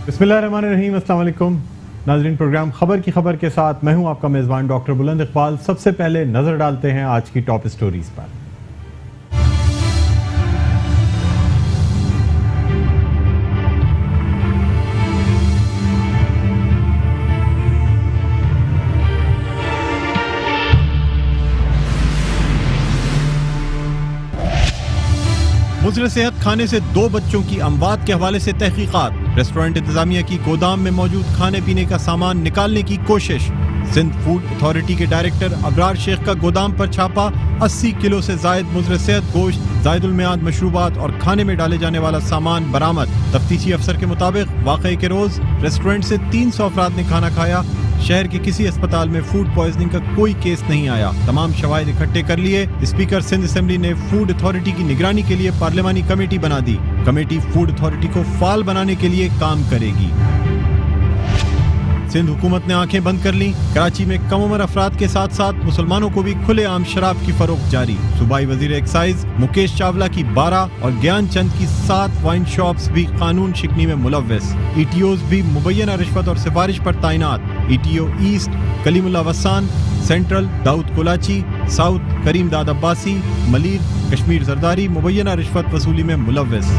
बिस्मिल्लाहिर्रहमानिर्रहीम, अस्सलाम वालेकुम नाज़रीन। प्रोग्राम खबर की खबर के साथ मैं हूं आपका मेज़बान डॉक्टर बुलंद इकबाल। सबसे पहले नज़र डालते हैं आज की टॉप स्टोरीज पर। मुज़र सेहत खाने से 2 बच्चों की अमवात के हवाले से तहकीकात। रेस्टोरेंट इंतजामिया की गोदाम में मौजूद खाने पीने का सामान निकालने की कोशिश। सिंध फूड अथॉरिटी के डायरेक्टर अबरार शेख का गोदाम पर छापा। 80 किलो से जायद मुज़र सेहत गोश्त, जायदुल मियाद मशरूबात और खाने में डाले जाने वाला सामान बरामद। तफ्तीशी अफसर के मुताबिक वाक़े के रोज रेस्टोरेंट से 300 अफराद ने खाना खाया। शहर के किसी अस्पताल में फूड पॉइजनिंग का कोई केस नहीं आया। तमाम शवाहिद इकट्ठे कर लिए। स्पीकर सिंध असेंबली ने फूड अथॉरिटी की निगरानी के लिए पार्लिमानी कमेटी बना दी। कमेटी फूड अथॉरिटी को फाल बनाने के लिए काम करेगी। सिंध हुकूमत ने आंखें बंद कर ली। कराची में कम उम्र अफराद के साथ साथ मुसलमानों को भी खुलेआम शराब की फरोख्त जारी। सूबाई वजीर एक्साइज मुकेश चावला की 12 और ज्ञान चंद की 7 वाइन शॉप्स भी कानून शिकनी में मुलव्वस। ETOs भी मुबैना रिश्वत और सिफारिश पर तैनात। ETO East Kalimullah Wassan, Central Daud Kolachi, South Karim Dad Abbasi, Malir Kashmir Zardari मुबैना रिश्वत वसूली में मुलव्वस।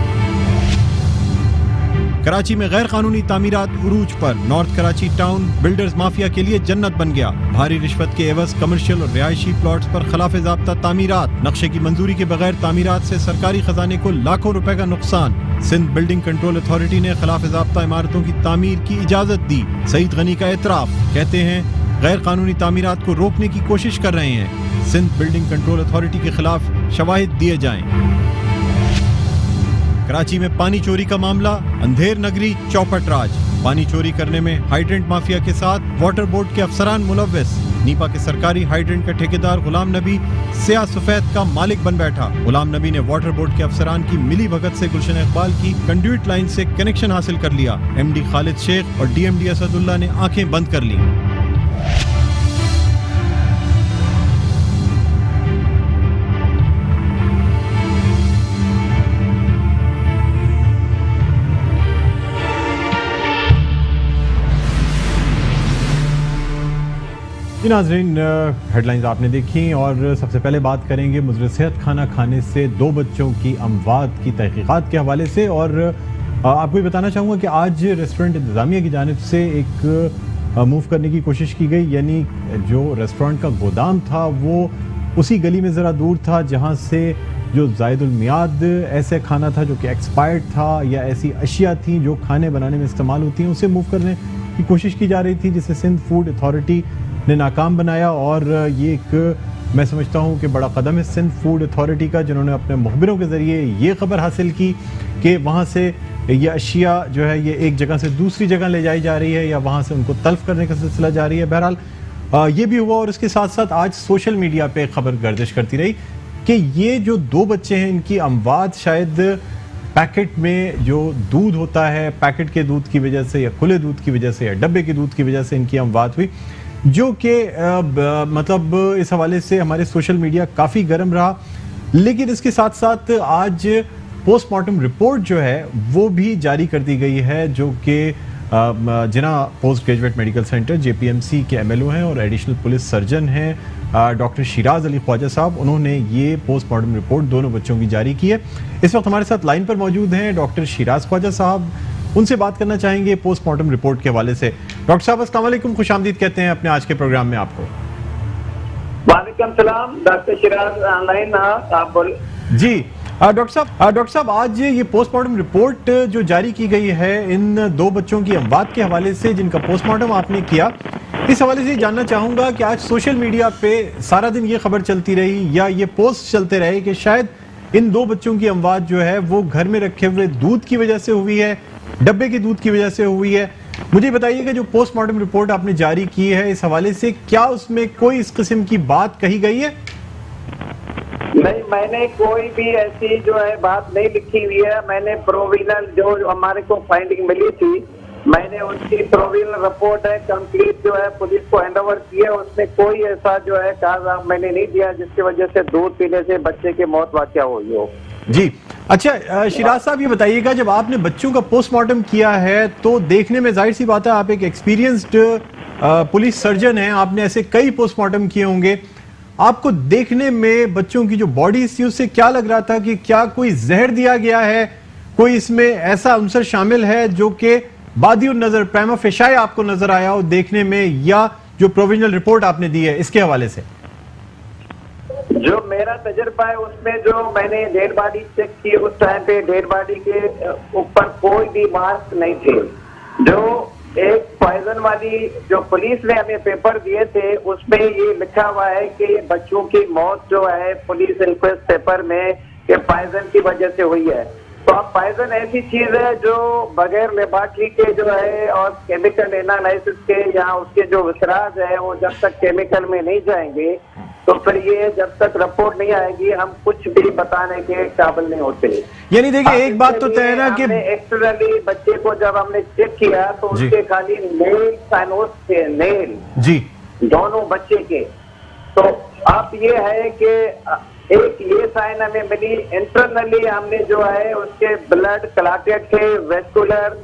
कराची में गैर कानूनी तामीरात उरूज पर। North Karachi town builders mafia के लिए जन्नत बन गया। भारी रिश्वत के एवज कमर्शियल और रिहायशी प्लॉट्स पर खिलाफ ज़ाब्ता तामीरात। नक्शे की मंजूरी के बगैर तामीरात से सरकारी खजाने को लाखों रुपए का नुकसान। सिंध बिल्डिंग कंट्रोल अथॉरिटी ने खिलाफ ज़ाब्ता इमारतों की तामीर की इजाजत दी। सईद गनी का एतराफ, कहते हैं गैर कानूनी तामीरात को रोकने की कोशिश कर रहे हैं। सिंध बिल्डिंग कंट्रोल अथॉरिटी के खिलाफ शवाहिद दिए जाएं। कराची में पानी चोरी का मामला। अंधेर नगरी चौपट राज। पानी चोरी करने में हाइड्रेंट माफिया के साथ वाटर बोर्ड के अफसरान मुलव्वस। नीपा के सरकारी हाइड्रेंट का ठेकेदार गुलाम नबी स्याह सफेद का मालिक बन बैठा। गुलाम नबी ने वाटर बोर्ड के अफसरान की मिली भगत से गुलशन इकबाल की कंड्यूट लाइन से कनेक्शन हासिल कर लिया। MD खालिद शेख और DMD असदुल्ला ने आंखें बंद कर ली। जी नाज़रीन, हेडलाइंस आपने देखी और सबसे पहले बात करेंगे मुज़र सेहत खाना खाने से 2 बच्चों की अमवात की तहकीकात के हवाले से। और आपको ये बताना चाहूँगा कि आज रेस्टोरेंट इंतज़ामिया की जानिब से एक मूव करने की कोशिश की गई। यानी जो रेस्टोरेंट का गोदाम था वो उसी गली में ज़रा दूर था जहाँ से जो जायदुल मियाद ऐसे खाना था जो कि एक्सपायर्ड था या ऐसी अशिया थी जो खाने बनाने में इस्तेमाल होती हैं, उसे मूव करने की कोशिश की जा रही थी, जिसे सिंध फूड अथॉरिटी ने नाकाम बनाया। और ये एक मैं समझता हूँ कि बड़ा कदम है सिंध फूड अथॉरिटी का, जिन्होंने अपने मुखबिरों के ज़रिए ये खबर हासिल की कि वहाँ से ये अशिया जो है ये एक जगह से दूसरी जगह ले जाई जा रही है या वहाँ से उनको तल्फ करने का सिलसिला जारी है। बहरहाल ये भी हुआ और इसके साथ साथ आज सोशल मीडिया पे खबर गर्दिश करती रही कि ये जो 2 बच्चे हैं इनकी अमवात शायद पैकेट में जो दूध होता है, पैकेट के दूध की वजह से या खुले दूध की वजह से या डब्बे के दूध की वजह से इनकी अमवात हुई, जो कि मतलब इस हवाले से हमारे सोशल मीडिया काफ़ी गर्म रहा। लेकिन इसके साथ साथ आज पोस्टमार्टम रिपोर्ट जो है वो भी जारी कर दी गई है, जो कि Jinnah post graduate medical centre JPMC के MLO हैं और एडिशनल पुलिस सर्जन हैं डॉक्टर शिराज अली ख्वाजा साहब। उन्होंने ये पोस्टमार्टम रिपोर्ट दोनों बच्चों की जारी की है। इस वक्त हमारे साथ लाइन पर मौजूद हैं डॉक्टर शिराज ख्वाजा साहब। उनसे बात करना चाहेंगे पोस्टमार्टम रिपोर्ट के हवाले से। डॉक्टर साहब अस्सलाम वालेकुम, खुशामदीद कहते हैं अपने आज के प्रोग्राम में आपको। वालेकुम सलाम, डॉक्टर शिराज ऑनलाइन आप बोल जी। डॉक्टर साहब आज ये पोस्टमार्टम रिपोर्ट जो जारी की गई है इन 2 बच्चों की अमवात के हवाले से जिनका पोस्टमार्टम आपने किया, इस हवाले से जानना चाहूँगा कि आज सोशल मीडिया पे सारा दिन ये खबर चलती रही या ये पोस्ट चलते रहे कि शायद इन 2 बच्चों की अमवात जो है वो घर में रखे हुए दूध की वजह से हुई है, डब्बे के दूध की वजह से हुई है। मुझे बताइए कि जो पोस्टमार्टम रिपोर्ट आपने जारी की है इस हवाले से क्या उसमें कोई इस किस्म की बात कही गई है? नहीं, मैंने कोई भी ऐसी जो है बात नहीं लिखी हुई है। मैंने प्रोविजनल जो हमारे को फाइंडिंग मिली थी, मैंने उसकी प्रोविजनल रिपोर्ट है कंप्लीट जो है पुलिस को हैंडओवर की है। उसमें कोई ऐसा जो है कागजात मैंने नहीं दिया जिसकी वजह से दूध पीने से बच्चे की मौत वाक़या हुई हो। जी अच्छा शिराज साहब, ये बताइएगा, जब आपने बच्चों का पोस्टमार्टम किया है तो देखने में जाहिर सी बात है आप एक एक्सपीरियंस्ड पुलिस सर्जन हैं, आपने ऐसे कई पोस्टमार्टम किए होंगे। आपको देखने में बच्चों की जो बॉडी थी उससे क्या लग रहा था कि क्या कोई जहर दिया गया है, कोई इसमें ऐसा अंसर शामिल है जो कि बादियुन नजर प्राइमा फेशाई आपको नजर आया हो देखने में, या जो प्रोविजनल रिपोर्ट आपने दी है इसके हवाले से? जो मेरा तजुर्बा है उसमें जो मैंने डेड बॉडी चेक की उस टाइम पे डेड बॉडी के ऊपर कोई भी मार्क नहीं थे। जो एक पॉइजन वाली जो पुलिस ने हमें पेपर दिए थे उसमें ये लिखा हुआ है कि बच्चों की मौत जो है पुलिस इंक्वेस्ट पेपर में कि पॉइजन की वजह से हुई है। तो अब पॉइजन ऐसी चीज है जो बगैर लेबोरेटरी के जो है और केमिकल एनालिसिस के या उसके जो विसराज है वो जब तक केमिकल में नहीं जाएंगे तो फिर ये जब तक रिपोर्ट नहीं आएगी हम कुछ भी बताने के काबिल नहीं होते। यानी देखिए एक बात तो तय है ना कि एक्सटर्नली बच्चे को जब हमने चेक किया तो उसके खाली नेल साइनोस थे, नेल जी दोनों बच्चे के। तो अब ये है कि एक ये साइन हमें मिली, इंटरनली हमने जो है उसके ब्लड क्लॉटेड थे, वेस्कुलर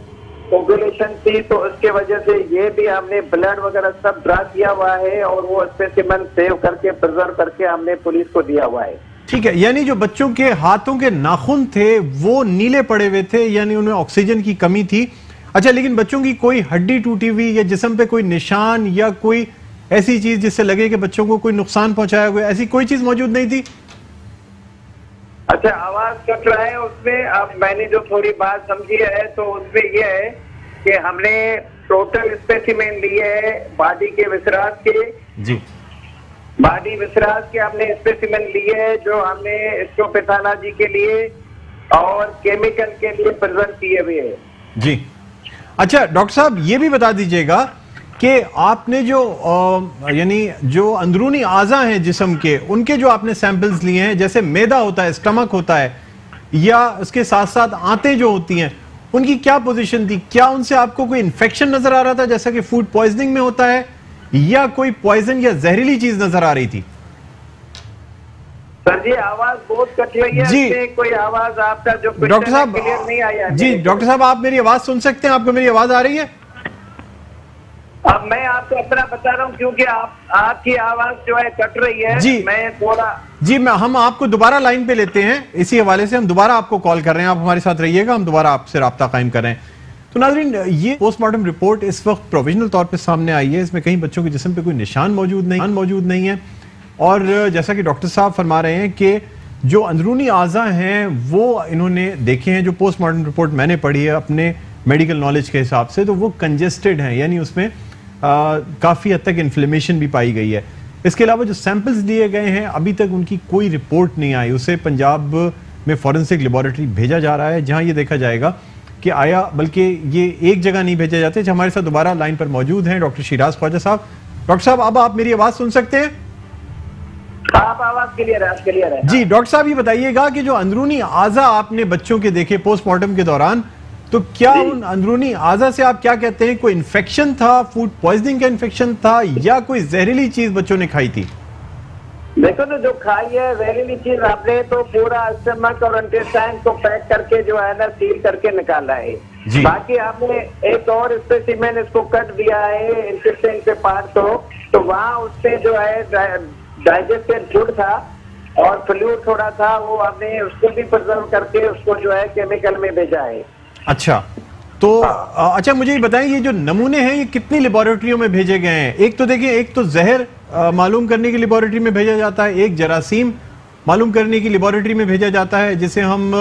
कोगुलेशन थी, तो उसके वजह से ये भी हमने ब्लड वगैरह सब ड्रा किया हुआ है और वो स्पेसिमेन सेव करके प्रिजर्व करके हमने पुलिस को दिया हुआ है। ठीक है, यानी जो बच्चों के हाथों के नाखून थे वो नीले पड़े हुए थे, यानी उनमें ऑक्सीजन की कमी थी। अच्छा, लेकिन बच्चों की कोई हड्डी टूटी हुई या जिस्म पे कोई निशान या कोई ऐसी चीज जिससे लगे कि बच्चों को कोई नुकसान पहुंचाया हुआ, ऐसी कोई चीज मौजूद नहीं थी? अच्छा, आवाज कट रहा है उसमें। अब मैंने जो थोड़ी बात समझी है तो उसमें यह है कि हमने टोटल स्पेसिमेन लिए है बॉडी के विसराज के जी, बॉडी विसराज के हमने स्पेसिमेन लिए है जो हमने हिस्टोपैथोलॉजी के लिए और केमिकल के लिए प्रेजेंट किए हुए हैं जी। अच्छा डॉक्टर साहब, ये भी बता दीजिएगा कि आपने जो यानी जो अंदरूनी आज़ा हैं जिस्म के, उनके जो आपने सैंपल्स लिए हैं, जैसे मैदा होता है, स्टमक होता है, या उसके साथ साथ आंतें जो होती हैं, उनकी क्या पोजीशन थी? क्या उनसे आपको कोई इन्फेक्शन नजर आ रहा था जैसा कि फूड पॉइजनिंग में होता है, या कोई पॉइजन या जहरीली चीज नजर आ रही थी? सर जी आवाज बहुत कट रही है जी, कोई आवाज आपका जो डॉक्टर साहब क्लियर नहीं आया जी। डॉक्टर साहब आप मेरी आवाज सुन सकते हैं? आपको मेरी आवाज आ रही है? अब मैं आपको अपना बता रहा हूँ क्योंकि आपकी आवाज जो है कट रही है जी। मैं थोड़ा जी हम आपको दोबारा लाइन पे लेते हैं, इसी हवाले से हम दोबारा आपको कॉल कर रहे हैं, आप हमारे साथ रहिएगा, हम दोबारा आपसे राब्ता कायम कर रहे हैं। तो नाज़रीन, ये पोस्टमार्टम रिपोर्ट इस वक्त प्रोविजनल तौर पे सामने आई है, इसमें कहीं बच्चों के जिस्म पे कोई निशान मौजूद नहीं है, और जैसा कि डॉक्टर साहब फरमा रहे हैं कि जो अंदरूनी आज़ा हैं वो इन्होंने देखे हैं। जो पोस्टमार्टम रिपोर्ट मैंने पढ़ी है अपने मेडिकल नॉलेज के हिसाब से, तो वो कंजेस्टेड हैं, यानी उसमें काफ़ी हद तक इन्फ्लेमेशन भी पाई गई है। इसके अलावा जो सैंपल्स लिए गए हैं अभी तक उनकी कोई रिपोर्ट नहीं आई, उसे पंजाब में फॉरेंसिक लेबोरेटरी भेजा जा रहा है जहां ये देखा जाएगा कि आया, बल्कि ये एक जगह नहीं भेजे जाते। हमारे साथ दोबारा लाइन पर मौजूद हैं डॉक्टर शिराज ख्वाजा साहब। डॉक्टर साहब, अब आप मेरी आवाज़ सुन सकते हैं? आप आवाज क्लियर है जी। डॉक्टर साहब ये बताइएगा कि जो अंदरूनी आज़ा आपने बच्चों के देखे पोस्टमार्टम के दौरान, तो क्या उन अंदरूनी आज़ा से आप क्या कहते हैं, कोई इन्फेक्शन था, फूड पॉइजनिंग का इन्फेक्शन था, या कोई जहरीली चीज बच्चों ने खाई थी? देखो तो जो खाई है जहरीली चीज आपने तो पूरा स्टमक और इंटेस्टाइन को पैक करके जो है ना सील करके निकाला है। बाकी आपने एक और स्पेसिमेन इसको कट दिया है इंटेस्टाइन के पार्ट को, तो वहाँ उससे जो है डाइजेस्टेड फूड था और फ्लूइड थोड़ा था, वो आपने उसको भी प्रिजर्व करके उसको जो है केमिकल में भेजा है। अच्छा, तो अच्छा मुझे ये बताएं, ये जो नमूने हैं ये कितनी लेबोरेटरियों में भेजे गए हैं? एक तो देखिए, एक तो जहर मालूम करने की लेबोरेटरी में भेजा जाता है, एक जरासीम मालूम करने की लेबोरेटरी में भेजा जाता है, जिसे हम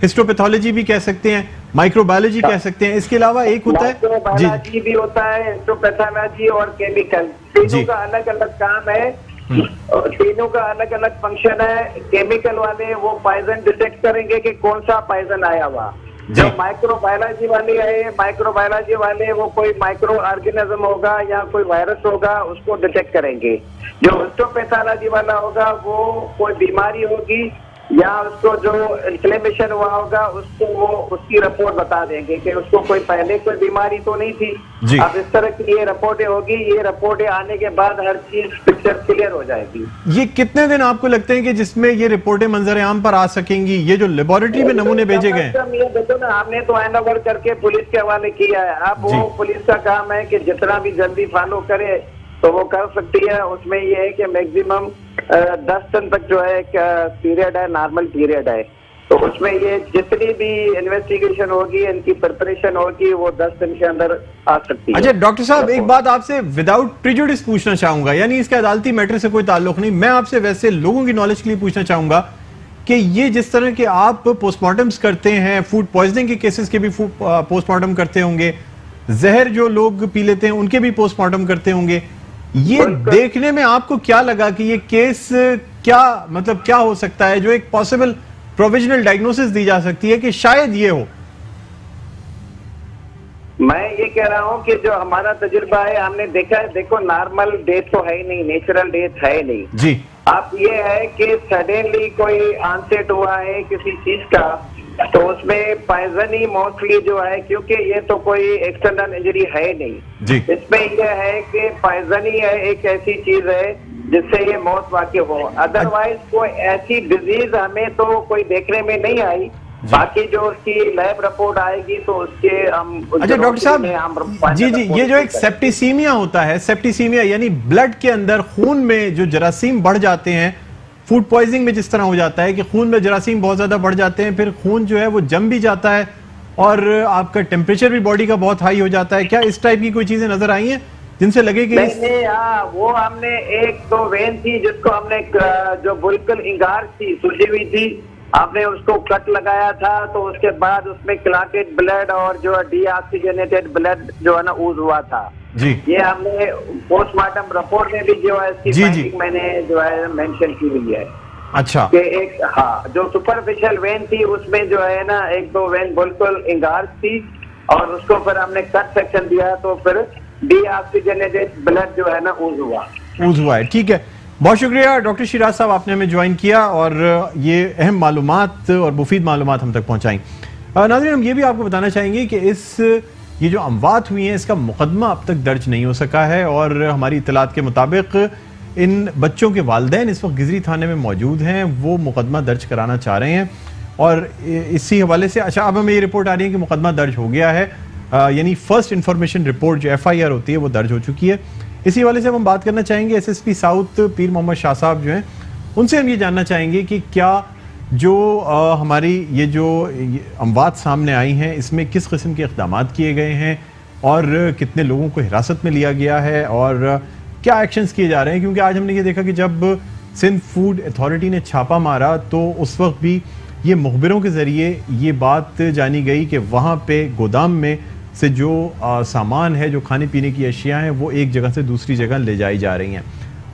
हिस्टोपैथोलॉजी भी कह सकते हैं, माइक्रोबायोलॉजी कह सकते हैं। इसके अलावा एक होता है माइक्रोबायोलॉजी भी होता है, हिस्टोपैथोलॉजी और केमिकल, तीनों का अलग अलग काम है, तीनों का अलग अलग फंक्शन है। केमिकल वाले वो पॉइजन डिटेक्ट करेंगे कि कौन सा पॉइजन आया हुआ। जो माइक्रोबायोलॉजी वाले है, माइक्रोबायोलॉजी वाले वो कोई माइक्रो ऑर्गेनिज्म होगा या कोई वायरस होगा उसको डिटेक्ट करेंगे। जो हिस्टोपैथोलॉजी वाला होगा वो कोई बीमारी होगी या उसको जो इन्फ्लेमेशन हुआ होगा उसको वो उसकी रिपोर्ट बता देंगे कि उसको कोई पहले कोई बीमारी तो नहीं थी। अब इस तरह की ये रिपोर्टें होगी, ये रिपोर्टें आने के बाद हर चीज पिक्चर क्लियर हो जाएगी। ये कितने दिन आपको लगते हैं कि जिसमें ये रिपोर्टें मंजर आम पर आ सकेंगी? ये जो लेबोरेटरी में नमूने भेजे गए हैं, ये देखो ना, हमने तो हैंड ओवर करके पुलिस के हवाले किया है। अब वो पुलिस का काम है कि जितना भी जल्दी फॉलो करे तो वो कर सकती है। उसमें ये है कि मैक्सिमम 10 दिन तक जो है एक पीरियड है, नॉर्मल पीरियड है। तो उसमें ये जितनी भी इन्वेस्टिगेशन होगी, इनकी प्रिपरेशन होगी, वो 10 दिन के अंदर आ सकती है। अच्छा डॉक्टर साहब, एक बात आपसे विदाउट प्रिजुडिस पूछना चाहूंगा, यानी इसके अदालती मैटर से कोई ताल्लुक नहीं, मैं आपसे वैसे लोगों की नॉलेज के लिए पूछना चाहूंगा कि ये जिस तरह के आप पोस्टमार्टम्स करते हैं, फूड पॉइजनिंग के केसेस के भी पोस्टमार्टम करते होंगे, जहर जो लोग पी लेते हैं उनके भी पोस्टमार्टम करते होंगे, ये देखने में आपको क्या लगा कि ये केस क्या मतलब क्या हो सकता है जो एक पॉसिबल प्रोविजनल डायग्नोसिस दी जा सकती है कि शायद ये हो? मैं ये कह रहा हूँ कि जो हमारा तजुर्बा है, हमने देखा है, देखो नॉर्मल डेथ तो है ही नहीं, नेचुरल डेथ है ही नहीं जी। अब ये है कि सडनली कोई ऑनसेट हुआ है किसी चीज का, तो उसमें पॉइजन ही मोस्टली जो है, क्योंकि ये तो कोई एक्सटर्नल इंजरी है नहीं जी। इसमें यह है कि पॉइजन ही है, एक ऐसी चीज है जिससे ये मौत वाक़ई हो। अदरवाइज कोई ऐसी डिजीज हमें तो कोई देखने में नहीं आई। बाकी जो उसकी लैब रिपोर्ट आएगी तो उसके हम। अच्छा डॉक्टर साहब, जी जी, ये जो एक सेप्टिसीमिया होता है, सेप्टिसीमिया यानी ब्लड के अंदर खून में जो जरासीम बढ़ जाते हैं, फूड पॉइजनिंग में जिस तरह हो जाता है कि खून में जरासीम बहुत ज्यादा बढ़ जाते हैं, फिर खून जो है वो जम भी जाता है और आपका टेम्परेचर भी बॉडी का बहुत हाई हो जाता है। क्या इस टाइप की कोई चीजें नजर आई हैं जिनसे लगे कि नहीं, वो हमने एक दो वेन थी जिसको हमने जो बिल्कुल इंगार थी, सुलझी हुई थी, आपने उसको कट लगाया था, तो उसके बाद उसमें क्लॉटेड ब्लड और जो डीऑक्सीजनेटेड ब्लड जो है ना ऊज हुआ था जी। ये हमने पोस्टमार्टम रिपोर्ट में भी जो है इसकी फाइंडिंग मैंने जो है मेंशन की हुई है। अच्छा कि एक जो सुपरफिशियल वेन थी उसमें जो है ना एक दो वेन बिल्कुल इंगार थी और उसको फिर हमने कट सेक्शन दिया तो फिर डीऑक्सीजनेटेड ब्लड जो है ना ऊज हुआ है। ठीक है, बहुत शुक्रिया डॉक्टर शिराज साहब, आपने हमें ज्वाइन किया और ये अहम मालूमात और मुफीद मालूमात हम तक पहुंचाई। नाज़रीन, हम ये भी आपको बताना चाहेंगे कि ये जो अमवात हुई हैं इसका मुकदमा अब तक दर्ज नहीं हो सका है और हमारी इत्तलात के मुताबिक इन बच्चों के वालिदैन इस वक्त गिजरी थाने में मौजूद हैं, वो मुकदमा दर्ज कराना चाह रहे हैं और इसी हवाले से अच्छा अब हमें ये रिपोर्ट आ रही है कि मुकदमा दर्ज हो गया है, यानी फर्स्ट इंफॉर्मेशन रिपोर्ट जो FIR होती है वो दर्ज हो चुकी है। इसी वाले से हम बात करना चाहेंगे SSP साउथ पीर मोहम्मद शाह साहब जो हैं, उनसे हम ये जानना चाहेंगे कि क्या जो हमारी ये जो अमवात सामने आई हैं इसमें किस किस्म के इक़दाम किए गए हैं और कितने लोगों को हिरासत में लिया गया है और क्या एक्शंस किए जा रहे हैं। क्योंकि आज हमने ये देखा कि जब सिंध फूड अथॉरिटी ने छापा मारा तो उस वक्त भी ये मुखबिरों के ज़रिए ये बात जानी गई कि वहाँ पे गोदाम में से जो सामान है, जो खाने पीने की अशिया हैं, वो एक जगह से दूसरी जगह ले जाई जा रही हैं।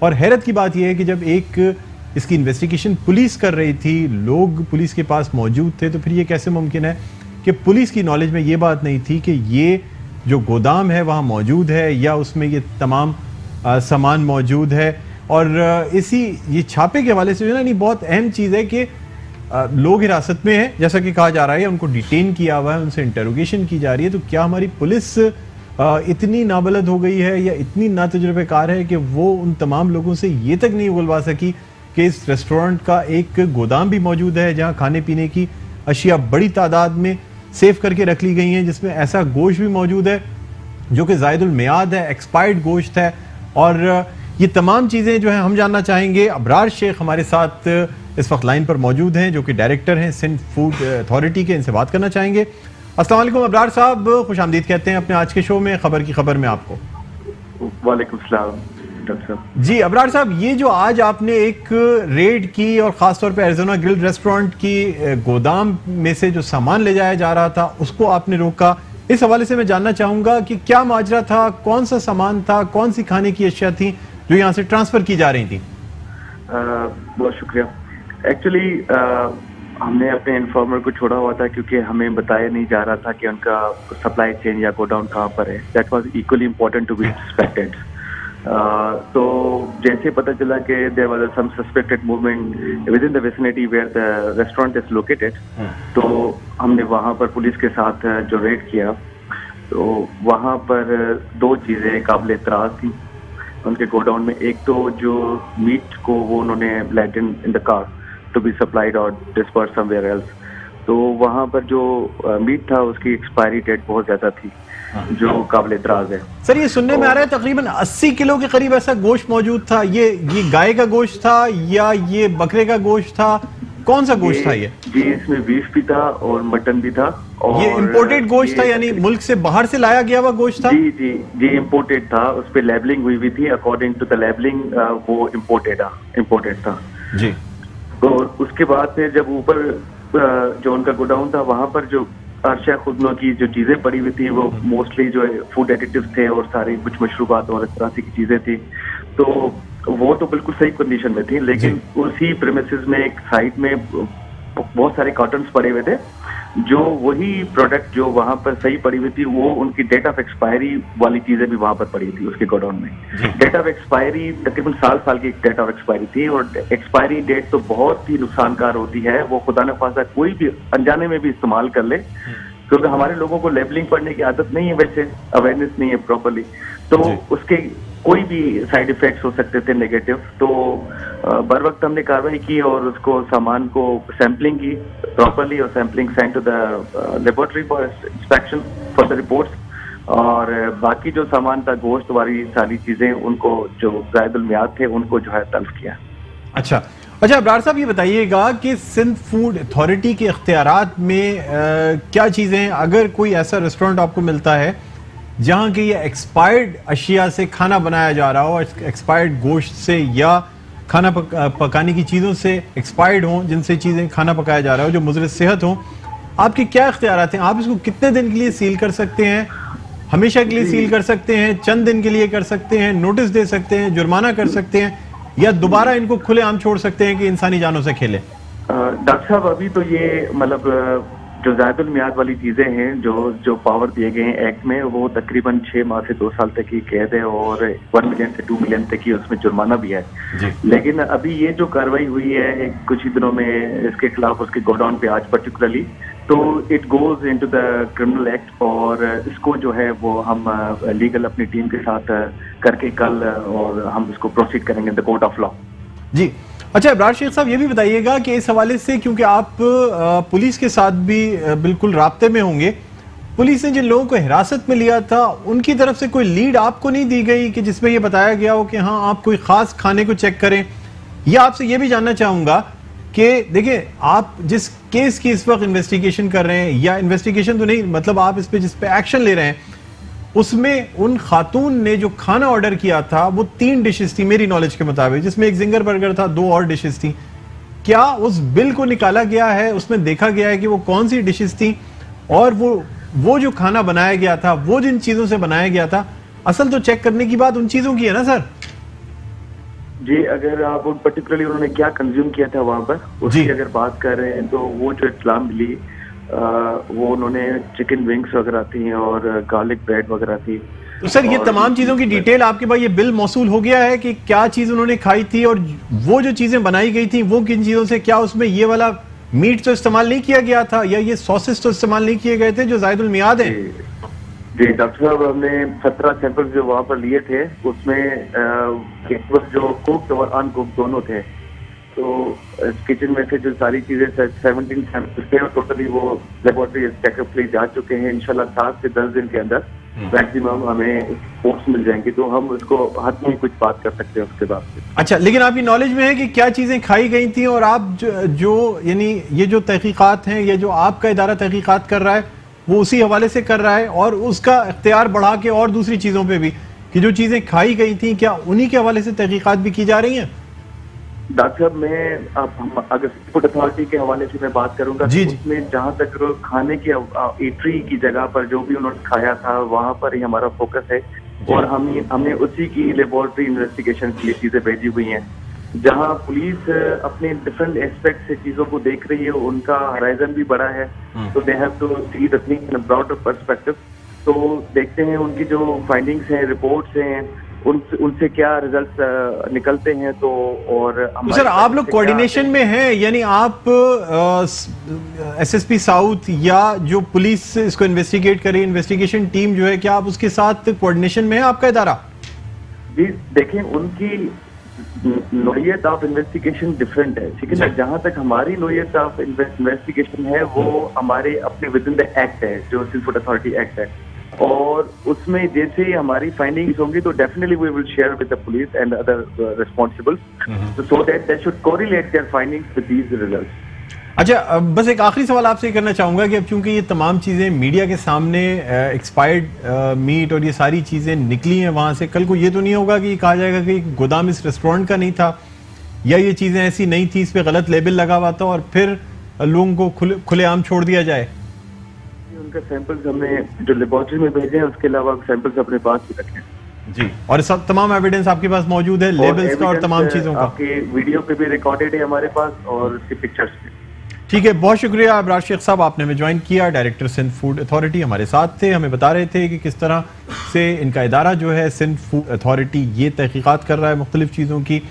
और हैरत की बात यह है कि जब एक इसकी इन्वेस्टिगेशन पुलिस कर रही थी, लोग पुलिस के पास मौजूद थे, तो फिर ये कैसे मुमकिन है कि पुलिस की नॉलेज में ये बात नहीं थी कि ये जो गोदाम है वहाँ मौजूद है या उसमें ये तमाम सामान मौजूद है। और ये छापे के हवाले से जो है ना, बहुत अहम चीज़ है कि लोग हिरासत में हैं, जैसा कि कहा जा रहा है, उनको डिटेन किया हुआ है, उनसे इंटरोगेशन की जा रही है। तो क्या हमारी पुलिस इतनी नाबलद हो गई है या इतनी नातजुर्बेकार है कि वो उन तमाम लोगों से ये तक नहीं उगलवा सकी कि इस रेस्टोरेंट का एक गोदाम भी मौजूद है जहां खाने पीने की अशिया बड़ी तादाद में सेव करके रख ली गई हैं, जिसमें ऐसा गोश्त भी मौजूद है जो कि ज़ायदुल मियाद है, एक्सपायर्ड गोश्त है। और ये तमाम चीज़ें जो हैं हम जानना चाहेंगे। अबरार शेख हमारे साथ इस वक्त लाइन पर मौजूद हैं, जो कि डायरेक्टर हैं सिंध फूड अथॉरिटी के, इनसे बात करना चाहेंगे। अस्सलाम वालेकुम अबरार साहब, खुश आमदीद कहते हैं अपने आज के शो में खबर की खबर में आपको। वालेकुम सलाम डॉक्टर साहब। जी अबरार साहब, ये जो आज आपने एक रेड की और खासतौर पे एरिज़ोना ग्रिल रेस्टोरेंट की गोदाम में से जो सामान ले जाया जा रहा था उसको आपने रोका, इस हवाले से मैं जानना चाहूंगा कि क्या माजरा था, कौन सा सामान था, कौन सी खाने की अशिया थी जो यहाँ से ट्रांसफर की जा रही थी? बहुत शुक्रिया। एक्चुअली हमने अपने इन्फॉर्मर को छोड़ा हुआ था क्योंकि हमें बताया नहीं जा रहा था कि उनका सप्लाई चेन या गोडाउन कहाँ पर है। That was equally important to be suspected. तो जैसे पता चला कि there was some suspected movement within the vicinity where the restaurant is located, तो हमने वहां पर पुलिस के साथ जो रेड किया, तो वहां पर दो चीजें काबिल एतराज थी उनके गोडाउन में। एक तो जो मीट को वो उन्होंने land in the car to be supplied और डिस्पर्स समवेयर एल्स, तो वहां पर जो मीट था उसकी एक्सपायरी डेट बहुत ज्यादा थी जो काबिल एतराज है। सर ये सुनने में आ रहा है तकरीबन 80 किलो के करीब ऐसा गोश्त मौजूद था। ये गाय का गोश्त था या ये बकरे का गोश्त था, कौन सा गोश्त था ये? जी इसमें बीफ भी था और मटन भी था। और ये इम्पोर्टेड गोश्त था, यानी मुल्क से बाहर से लाया गया हुआ गोश्त था? जी जी जी इम्पोर्टेड था, उस पर लेबलिंग हुई हुई थी, अकॉर्डिंग टू द लेबलिंग वो इम्पोर्टेड था जी। और उसके बाद फिर जब ऊपर जो उनका गोडाउन था वहां पर जो अरशा खुदनों की जो चीजें पड़ी हुई थी वो मोस्टली जो है फूड एडिटिव्स थे और सारी कुछ मशरूबात और इस तरह की चीजें थी, तो वो तो बिल्कुल सही कंडीशन में थी। लेकिन उसी प्रेमिसेस में एक साइड में बहुत सारे कॉटन्स पड़े हुए थे, जो वही प्रोडक्ट जो वहां पर सही पड़ी हुई थी वो उनकी डेट ऑफ एक्सपायरी वाली चीजें भी वहां पर पड़ी थी उसके गोडाउन में। डेट ऑफ एक्सपायरी तकरीबन साल की डेट ऑफ एक्सपायरी थी, और एक्सपायरी डेट तो बहुत ही नुकसानकार होती है, वो खुदा न खासा कोई भी अनजाने में भी इस्तेमाल कर ले, क्योंकि हमारे लोगों को लेबलिंग पढ़ने की आदत नहीं है, वैसे अवेयरनेस नहीं है प्रॉपरली, तो उसके कोई भी साइड इफेक्ट्स हो सकते थे नेगेटिव। तो बर वक्त हमने कार्रवाई की और उसको सामान को सैंपलिंग की प्रॉपरली, और sampling send to the laboratory for inspection for the reports, और बाकी जो सामान था गोश्त वाली सारी चीजें उनको जो जायदुल मियाद थे उनको जो है तल्फ किया। अच्छा अब्रार साहब ये बताइएगा कि सिंध फूड अथॉरिटी के इख्तियारात में क्या चीज़ें हैं? अगर कोई ऐसा रेस्टोरेंट आपको मिलता है जहाँ की ये एक्सपायर्ड अशिया से खाना बनाया जा रहा हो, एक्सपायर्ड गोश्त से या खाना पकाने की चीज़ों से एक्सपायर्ड हों, जिनसे चीज़ें खाना पकाया जा रहा हो जो मुज़र सेहत हों, आपके क्या इख्तियारात हैं? आप इसको कितने दिन के लिए सील कर सकते हैं? हमेशा के लिए सील कर सकते हैं? चंद दिन के लिए कर सकते हैं? नोटिस दे सकते हैं? जुर्माना कर सकते हैं? या दोबारा इनको खुलेआम छोड़ सकते हैं कि इंसानी जानों से खेले? डॉक्टर साहब अभी तो ये मतलब जो जायदुल मियाद वाली चीजें हैं जो पावर दिए गए हैं एक्ट में, वो तकरीबन 6 माह से 2 साल तक की कैद है और 1 मिलियन से 2 मिलियन तक की उसमें जुर्माना भी है। लेकिन अभी ये जो कार्रवाई हुई है कुछ ही दिनों में इसके खिलाफ उसके गोडाउन पे आज पर्टिकुलरली, तो it goes into the criminal act, और इसको जो है वो हम लीगल अपनी टीम के साथ करके कल और हम इसको प्रोसीड करेंगे द कोर्ट ऑफ लॉ। जी अच्छा इब्रार शेख साहब ये भी बताइएगा कि इस हवाले से, क्योंकि आप पुलिस के साथ भी बिल्कुल राब्ते में होंगे, पुलिस ने जिन लोगों को हिरासत में लिया था उनकी तरफ से कोई लीड आपको नहीं दी गई कि जिसमें ये बताया गया हो कि हाँ आप कोई खास खाने को चेक करें? या आपसे ये भी जानना चाहूंगा कि देखिए आप जिस केस की इस वक्त इन्वेस्टिगेशन कर रहे हैं, या इन्वेस्टिगेशन तो नहीं मतलब आप इस पे जिस पे एक्शन ले रहे हैं, उसमें उन खातून ने जो खाना ऑर्डर किया था वो 3 डिशेस थी मेरी नॉलेज के मुताबिक, जिसमें एक जिंगर बर्गर था, 2 और डिशेस थी। क्या उस बिल को निकाला गया है, उसमें देखा गया है कि वो कौन सी डिशेस थी, और वो जो खाना बनाया गया था वो जिन चीजों से बनाया गया था, असल तो चेक करने की बात उन चीजों की है ना सर? जी अगर आप पर्टिकुलरली उन्होंने क्या कंज्यूम किया था वहां पर उसकी अगर बात कर रहे हैं, तो वो जो इत्तला मिली वो उन्होंने चिकन विंग्स वगैरह थी और गार्लिक ब्रेड वगैरह थी। तो सर ये तमाम चीजों की डिटेल आपके पास ये बिल मौसूल हो गया है कि क्या चीज उन्होंने खाई थी, और वो जो चीजें बनाई गई थी वो किन चीजों से? क्या उसमें ये वाला मीट तो इस्तेमाल नहीं किया गया था, या ये सॉसेस तो इस्तेमाल नहीं किए गए थे जो जायदुल मियाद है? जी डॉक्टर साहब हमने 17 सैंपल जो वहाँ पर लिए थे उसमें जो कुक्ड और अनकुक्ड दोनों थे, तो किचन में से जो सारी चीजें 17 सैंपल्स थे और टोटली वो लेबोरेटरी चेकअप के लिए जा चुके हैं। इंशाल्लाह 7 से 10 दिन के अंदर मैक्सिमम हमें रिपोर्ट्स मिल जाएंगी, तो हम उसको हाथ में कुछ बात कर सकते हैं उसके बाद। अच्छा लेकिन आपकी नॉलेज में है कि क्या चीजें खाई गई थी, और आप जो यानी ये जो तहकीकात हैं, ये जो आपका इदारा तहकीकात कर रहा है वो उसी हवाले से कर रहा है, और उसका इख्तियार बढ़ा के और दूसरी चीजों पे भी कि जो चीजें खाई गई थी क्या उन्हीं के हवाले से तहकीकात भी की जा रही हैं? डॉक्टर साहब मैं अगर फूड अथॉरिटी के हवाले से मैं बात करूंगा तो उसमें जहां तक खाने की ईटरी की जगह पर जो भी उन्होंने खाया था वहां पर ही हमारा फोकस है, और हमने उसी की लेबोरेटरी इन्वेस्टिगेशन के लिए चीजें भेजी हुई हैं। जहां पुलिस अपने डिफरेंट एस्पेक्ट से चीजों को देख रही है, उनका हराइजन भी बड़ा है, तो they have to see the thing in a broader perspective. तो देखते हैं उनकी जो फाइंडिंग्स हैं, रिपोर्ट्स हैं, उनसे क्या रिजल्ट्स निकलते हैं। तो और तो सर आप लोग कोऑर्डिनेशन में हैं, यानी आप एसएसपी साउथ या जो पुलिस इसको इन्वेस्टिगेट करे, इन्वेस्टिगेशन टीम जो है, क्या आप उसके साथ कोऑर्डिनेशन में है आपका इदारा? जी देखिए, उनकी नोयत ऑफ इन्वेस्टिगेशन डिफरेंट है, ठीक है ना। जहां तक हमारी नोयत ऑफ इन्वेस्टिगेशन है वो हमारे अपने विद इन द एक्ट है, जो सिंध फूड अथॉरिटी एक्ट है, और उसमें जैसे ही हमारी फाइंडिंग्स होंगी तो definitely we will share with the police and other responsibles so that they should correlate their findings with these results. अच्छा, बस एक आखिरी सवाल आपसे करना चाहूंगा कि अब चूंकि ये तमाम चीजें मीडिया के सामने एक्सपायर्ड मीट और ये सारी चीजें निकली हैं वहां से, कल को ये तो नहीं होगा कि कहा जाएगा कि गोदाम इस रेस्टोरेंट का नहीं था या ये चीजें ऐसी नहीं थी, इस पे गलत लेबल लगा हुआ था और फिर लोगों को खुलेआम छोड़ दिया जाए? उनका सैंपल्स हमने जो लेबोरेटरी में भेजे हैं, उसके अलावा सैंपल्स अपने पास भी रखे हैं। जी, और सब तमाम एविडेंस आपके पास मौजूद है, लेबल्स का और तमाम चीजों का? आपके वीडियो पे भी रिकॉर्डेड है हमारे पास और उसकी पिक्चर्स भी। ठीक है, बहुत शुक्रिया अबरार शेख साहब, आपने हमें ज्वाइन किया। डायरेक्टर सिंध फूड अथॉरिटी हमारे साथ थे, हमें बता रहे थे कि किस तरह से इनका इदारा जो है सिंध फूड अथॉरिटी ये तहकीकात कर रहा है मुख्तलिफ चीज़ों की,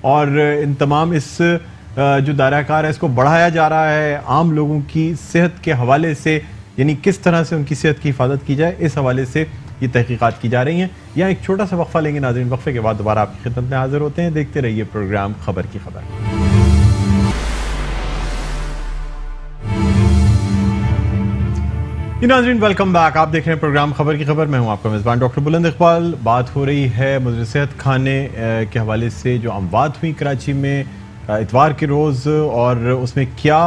और इन तमाम इस जो दायराकार है इसको बढ़ाया जा रहा है आम लोगों की सेहत के हवाले से, यानी किस तरह से उनकी सेहत की हिफाजत की जाए, इस हवाले से ये तहकीकात की जा रही हैं। यहाँ एक छोटा सा वक्फा लेंगे नाज़रीन, वक्फे के बाद दोबारा आपकी खिदमत में हाजिर होते हैं। देखते रहिए प्रोग्राम खबर की खबर। नाज़रीन वेलकम बैक, आप देख रहे हैं प्रोग्राम खबर की खबर। मैं हूं आपका मेज़बान डॉक्टर बुलंद इकबाल। बात हो रही है मुद्र सेहत खाने के हवाले से जो अमवात हुई कराची में इतवार के रोज़, और उसमें क्या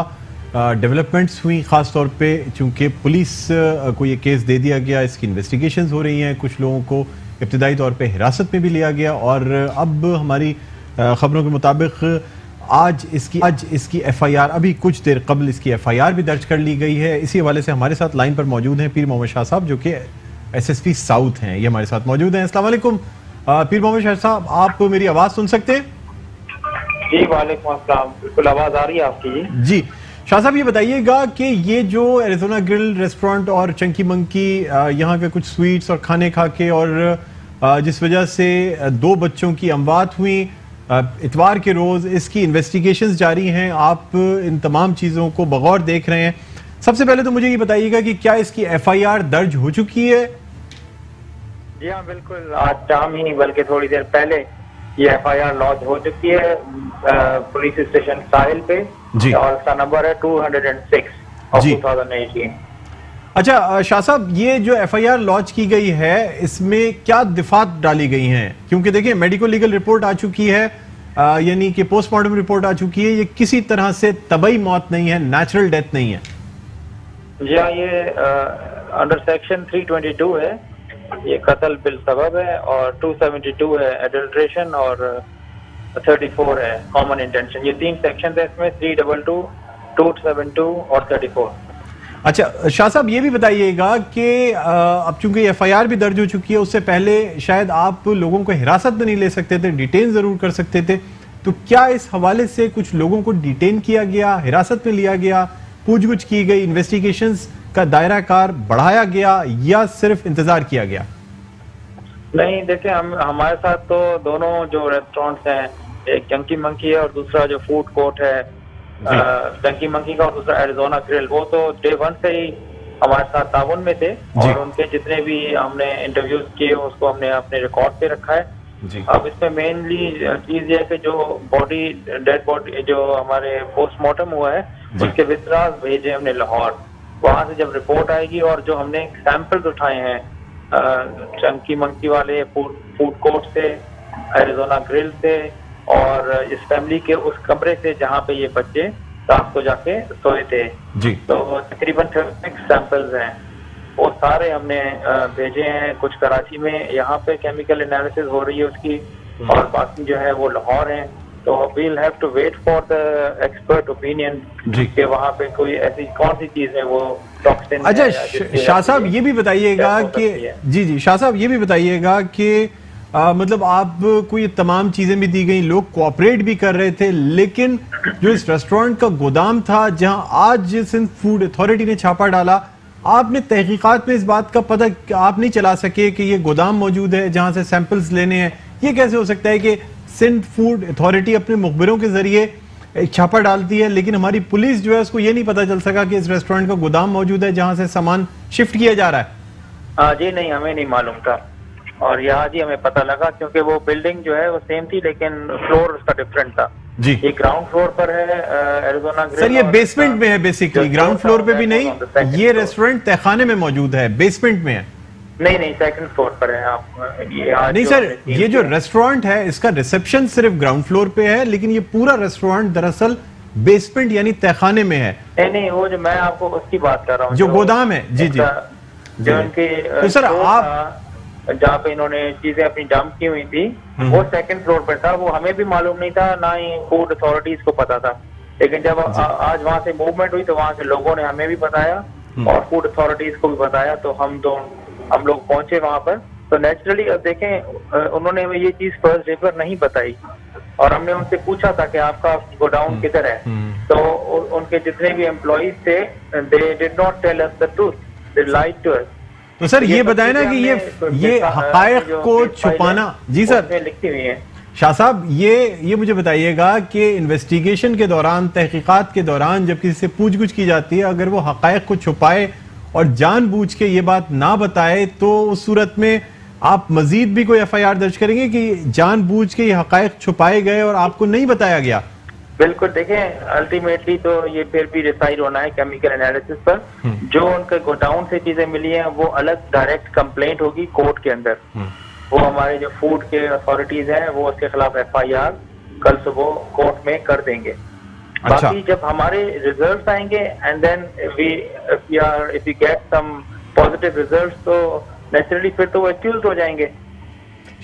डेवलपमेंट्स हुई, ख़ास तौर पे चूँकि पुलिस को ये केस दे दिया गया, इसकी इन्वेस्टिगेशंस हो रही हैं, कुछ लोगों को इब्तदाई तौर पे हिरासत में भी लिया गया, और अब हमारी ख़बरों के मुताबिक आज इसकी एफआईआर, अभी कुछ देर कबल इसकी एफआईआर भी दर्ज कर ली गई है। इसी हवाले से हमारे साथ लाइन पर मौजूद हैं पीर मोहम्मद शाह साहब, जो कि एसएसपी साउथ हैं, ये हमारे साथ मौजूद हैं। अस्सलाम वालेकुम पीर मोहम्मद शाह साहब, आप मेरी आवाज़ सुन सकते हैं? जी वालेकुम अस्सलाम, बिल्कुल आवाज़ आ रही है आपकी। जी शाह साहब, ये बताइएगा कि ये जो एरिज़ोना ग्रिल रेस्टोरेंट और चंकी मंकी यहाँ के कुछ स्वीट्स और खाने खा के, और जिस वजह से 2 बच्चों की अमवात हुई इतवार के रोज़, इसकी इन्वेस्टिगेशंस जारी हैं, आप इन तमाम चीज़ों को बगौर देख रहे हैं। सबसे पहले तो मुझे ये बताइएगा कि क्या इसकी एफआईआर दर्ज हो चुकी है? जी हाँ बिल्कुल, आज शाम ही बल्कि थोड़ी देर पहले ये एफआईआर लॉन्च हो चुकी है पुलिस स्टेशन साहिल पे जी, और इसका नंबर है 206 ऑफ 2018। अच्छा शाह साहब, ये जो एफआईआर लॉन्च की गई है इसमें क्या दिफात डाली गई हैं? क्योंकि देखिए मेडिको लीगल रिपोर्ट आ चुकी है, यानी कि पोस्टमार्टम रिपोर्ट आ चुकी है, ये किसी तरह से तबई मौत नहीं है, नेचुरल डेथ नहीं है। जी हाँ, ये अंडर सेक्शन 322 है, ये कत्ल बिल सबब है, और 272 है एडल्ट्रेशन, और 34 है कॉमन इंटेंशन। ये 3 सेक्शन है इसमें, 322, 272 और 34। अच्छा शाह साहब, ये भी बताइएगा कि अब चूंकि एफआईआर भी दर्ज हो चुकी है, उससे पहले शायद आप लोगों को हिरासत में नहीं ले सकते थे, डिटेन जरूर कर सकते थे, तो क्या इस हवाले से कुछ लोगों को डिटेन किया गया, हिरासत में लिया गया, पूछगछ की गई, इन्वेस्टिगेशंस का दायरा कार बढ़ाया गया, या सिर्फ इंतजार किया गया? नहीं देखिए, हमारे साथ तो दोनों जो रेस्टोरेंट्स हैं, एक चंकी मंकी है और दूसरा जो फूड कोर्ट है चंकी मंकी का, और दूसरा एरिज़ोना ग्रिल, वो तो डे 1 से ही हमारे साथ ताउन में थे, और उनके जितने भी हमने इंटरव्यूज किए उसको हमने अपने रिकॉर्ड पे रखा है जी। अब इसमें मेनली चीज ये है कि जो बॉडी, डेड बॉडी जो हमारे पोस्टमार्टम हुआ है उसके वितराज भेजे हमने लाहौर, वहां से जब रिपोर्ट आएगी, और जो हमने सैंपल्स उठाए हैं चंकी मंकी वाले फूड कोर्ट से, एरिज़ोना ग्रिल से, और इस फैमिली के उस कमरे से जहाँ पे ये बच्चे रात को जाके सोए थे जी, तो तकरीबन 36 सैंपल्स हैं, वो सारे हमने भेजे हैं। कुछ कराची में यहाँ पे केमिकल एनालिसिस हो रही है उसकी, और बाकी जो है वो लाहौर है, तो we'll have to wait for the expert opinion कि वहाँ पे कोई ऐसी कौन सी चीज है वो टॉक्सिन। अच्छा शाह साहब, ये भी बताइएगा कि जी शाह साहब, ये भी बताइएगा कि मतलब आपको ये तमाम चीजें भी दी गई, लोग कोऑपरेट भी कर रहे थे, लेकिन जो इस रेस्टोरेंट का गोदाम था जहां आज सिंध फूड अथॉरिटी ने छापा डाला, आपने तहकीकात में इस बात का पता आप नहीं चला सके कि ये गोदाम मौजूद है जहां से सैंपल्स लेने हैं? ये कैसे हो सकता है कि सिंध फूड अथॉरिटी अपने मुखबिरों के जरिए एक छापा डालती है लेकिन हमारी पुलिस जो है उसको ये नहीं पता चल सका कि इस रेस्टोरेंट का गोदाम मौजूद है जहां से सामान शिफ्ट किया जा रहा है? जी नहीं, हमें नहीं मालूम था, और यहाँ जी हमें पता लगा क्योंकि वो बिल्डिंग जो है वो सेम थी लेकिन फ्लोर उसका डिफरेंट था जी। ये ग्राउंड फ्लोर पर है एरिज़ोना ग्रिल। सर ये बेसमेंट में है बेसिकली, ग्राउंड फ्लोर पे भी नहीं, ये रेस्टोरेंट तहखाने में मौजूद है, बेसमेंट में है। नहीं नहीं, सेकंड फ्लोर पर है आप। नहीं सर, ये जो रेस्टोरेंट है इसका रिसेप्शन सिर्फ ग्राउंड फ्लोर पे है लेकिन ये पूरा रेस्टोरेंट दरअसल बेसमेंट यानी तहखाने में है। नहीं, वो जो मैं आपको उसकी बात कर रहा हूँ जो गोदाम है। जी जी, जो उनके तो सर आप जहाँ पे इन्होंने चीजें अपनी डंप की हुई थी वो सेकंड फ्लोर पर था। वो हमें भी मालूम नहीं था, ना ही फूड अथॉरिटीज को पता था, लेकिन जब आज वहाँ से मूवमेंट हुई तो वहाँ के लोगों ने हमें भी बताया और फूड अथॉरिटीज को भी बताया, तो हम लोग पहुंचे वहाँ पर। तो नेचुरली अब देखें उन्होंने हमें ये चीज फर्स्ट डे पर नहीं बताई और हमने उनसे पूछा था कि आपका गोडाउन किधर है, तो उनके जितने भी एम्प्लॉइज थे they did not tell us the truth, they lied to us. तो सर ये बताए ना कि ये हकायक को छुपाना। जी सर, लिखी हुई है। शाह साहब ये मुझे बताइएगा कि इन्वेस्टिगेशन के दौरान, तहकीकात के दौरान जब किसी से पूछगछ की जाती है, अगर वो हकायक को छुपाए और जानबूझ के ये बात ना बताए तो उस सूरत में आप मजीद भी कोई एफआईआर दर्ज करेंगे कि जानबूझ के ये हकायक छुपाए गए और आपको नहीं बताया गया? बिल्कुल, देखें अल्टीमेटली तो ये फिर भी डिसाइड होना है केमिकल एनालिसिस पर। जो उनके गोडाउन से चीजें मिली हैं वो अलग डायरेक्ट कंप्लेंट होगी कोर्ट के अंदर। वो हमारे जो फूड के अथॉरिटीज हैं वो उसके खिलाफ एफआईआर कल सुबह कोर्ट में कर देंगे। अच्छा। बाकी जब हमारे रिजल्ट्स आएंगे and then if we get some positive results तो नेचुरली फिर तो वो एक्यूज्ड हो जाएंगे।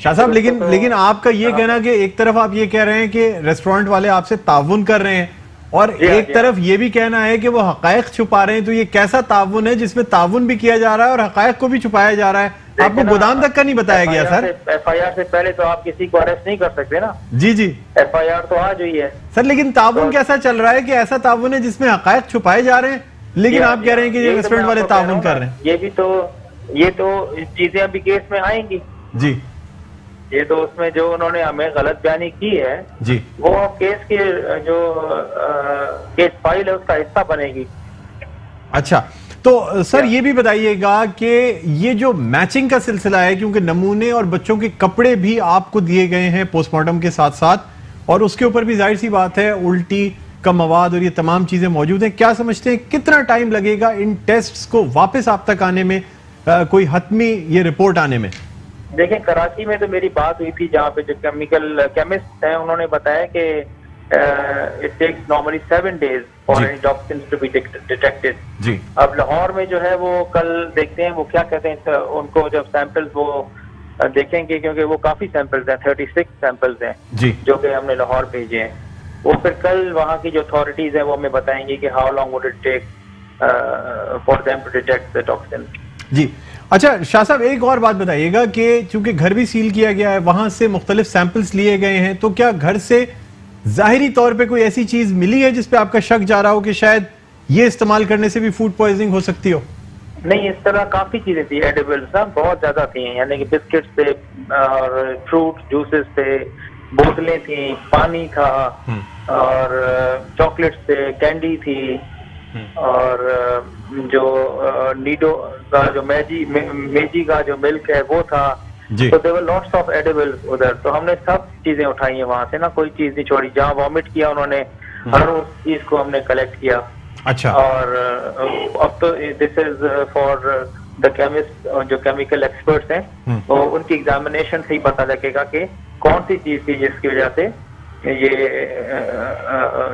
शाह साहब लेकिन आपका ये कहना कि एक तरफ आप ये कह रहे हैं कि रेस्टोरेंट वाले आपसे ताउन कर रहे हैं और एक तरफ ये भी कहना है कि वो हकायक छुपा रहे हैं, तो ये कैसा ताउन है जिसमें ताउन भी किया जा रहा है और हकायक को भी छुपाया जा रहा है? आपको गोदाम तक का नहीं बताया गया सर? एफआईआर से पहले तो आप किसी को अरेस्ट नहीं कर सकते ना। जी जी, एफआईआर तो आज हुई है सर, लेकिन ताउन कैसा चल रहा है कि ऐसा ताउन है जिसमें हकायक छुपाए जा रहे हैं लेकिन आप कह रहे हैं कि ये रेस्टोरेंट वाले ताउन कर रहे हैं? ये तो चीजें अभी केस में आएंगी जी। ये तो उसमें जो उन्होंने हमें गलत बयानी की है जी, वो केस के जो केस फाइल है उसका हिस्सा बनेगी। अच्छा, तो सर ये भी बताइएगा कि ये जो मैचिंग का सिलसिला है, क्योंकि नमूने और बच्चों के कपड़े भी आपको दिए गए हैं पोस्टमार्टम के साथ साथ, और उसके ऊपर भी जाहिर सी बात है उल्टी का मवाद और ये तमाम चीजें मौजूद हैं, क्या समझते हैं कितना टाइम लगेगा इन टेस्ट्स को वापस आप तक आने में, कोई हतमी ये रिपोर्ट आने में? देखें कराची में तो मेरी बात हुई थी जहाँ पे जो केमिकल केमिस्ट हैं उन्होंने बताया कि it takes normally 7 days for any toxins to be detected जी। अब लाहौर में जो है वो कल देखते हैं वो क्या कहते हैं, उनको जब सैंपल्स वो देखेंगे क्योंकि वो काफी सैंपल्स हैं, 36 सैंपल्स हैं जी जो कि हमने लाहौर भेजे हैं। वो फिर कल वहाँ की जो अथॉरिटीज है वो हमें बताएंगे कि how long would it take for them to detect the toxin जी। अच्छा शाह साहब, एक और बात बताइएगा कि चूंकि घर भी सील किया गया है, वहां से मुख्तलिफ सैंपल्स लिए गए हैं, तो क्या घर से जाहिरी तौर पे कोई ऐसी चीज मिली है जिसपे आपका शक जा रहा हो कि शायद ये इस्तेमाल करने से भी फूड पॉइजनिंग हो सकती हो? नहीं, इस तरह काफी चीजें थी, एडिबल्स ना बहुत ज्यादा थी, यानी कि बिस्किट्स थे और फ्रूट जूसेस थे, बोतलें थी, पानी था और चॉकलेट्स थे, कैंडी थी और जो नीडो का जो मेजी का जो मिल्क है वो था। तो there were lots of edibles उधर, तो हमने सब चीजें उठाई हैं वहां से ना, कोई चीज नहीं छोड़ी। जहाँ वॉमिट किया उन्होंने हर उस चीज को हमने कलेक्ट किया। अच्छा, और अब तो this is for the chemist, जो केमिकल एक्सपर्ट्स हैं तो उनकी एग्जामिनेशन से ही पता लगेगा कि कौन सी चीज थी जिसकी वजह से ये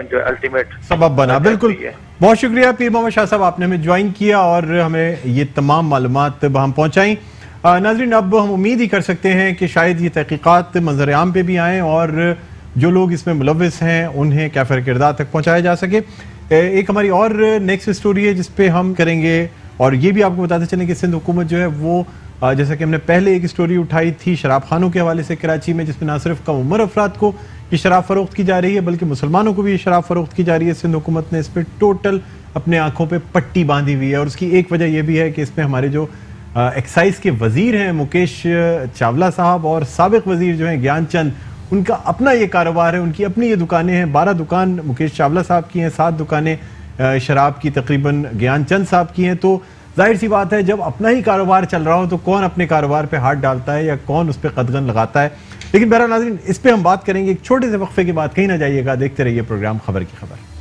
जो अल्टीमेट सबब बना। बिल्कुल, बहुत शुक्रिया पीर मोहम्मद शाह साहब, आपने हमें ज्वाइन किया और हमें ये तमाम मालूमात हम पहुंचाई। नाज़रीन, अब हम उम्मीद ही कर सकते हैं कि शायद ये तहकीकात मंजर आम पे भी आएँ और जो लोग इसमें मुलव्विस हैं उन्हें कैफ़र किरदार तक पहुँचाया जा सके। एक हमारी और नेक्स्ट स्टोरी है जिसपे हम करेंगे, और ये भी आपको बताते चलें कि सिंध हुकूमत जो है वो जैसा कि हमने पहले एक स्टोरी उठाई थी शराब खानों के हवाले से कराची में, जिसमें ना सिर्फ कम उम्र अफराद को ये शराब फरोख्त की जा रही है बल्कि मुसलमानों को भी ये शराब फरोख्त की जा रही है। सिंध हुकूमत ने इस पर टोटल अपने आंखों पे पट्टी बांधी हुई है। और उसकी एक वजह यह भी है कि इसमें हमारे जो एक्साइज के वजीर हैं मुकेश चावला साहब और साबिक वजीर जो हैं ज्ञानचंद, उनका अपना ये कारोबार है, उनकी अपनी ये दुकानें हैं। 12 दुकान मुकेश चावला साहब की हैं, 7 दुकानें शराब की तकरीबन ज्ञानचंद साहब की हैं। तो जाहिर सी बात है जब अपना ही कारोबार चल रहा हो तो कौन अपने कारोबार पे हाथ डालता है या कौन उस पर कदगन लगाता है। लेकिन बहरहाल नाज़रीन, इस पे हम बात करेंगे एक छोटे से वक्फे के बाद। कहीं ना जाइएगा, देखते रहिए प्रोग्राम खबर की खबर।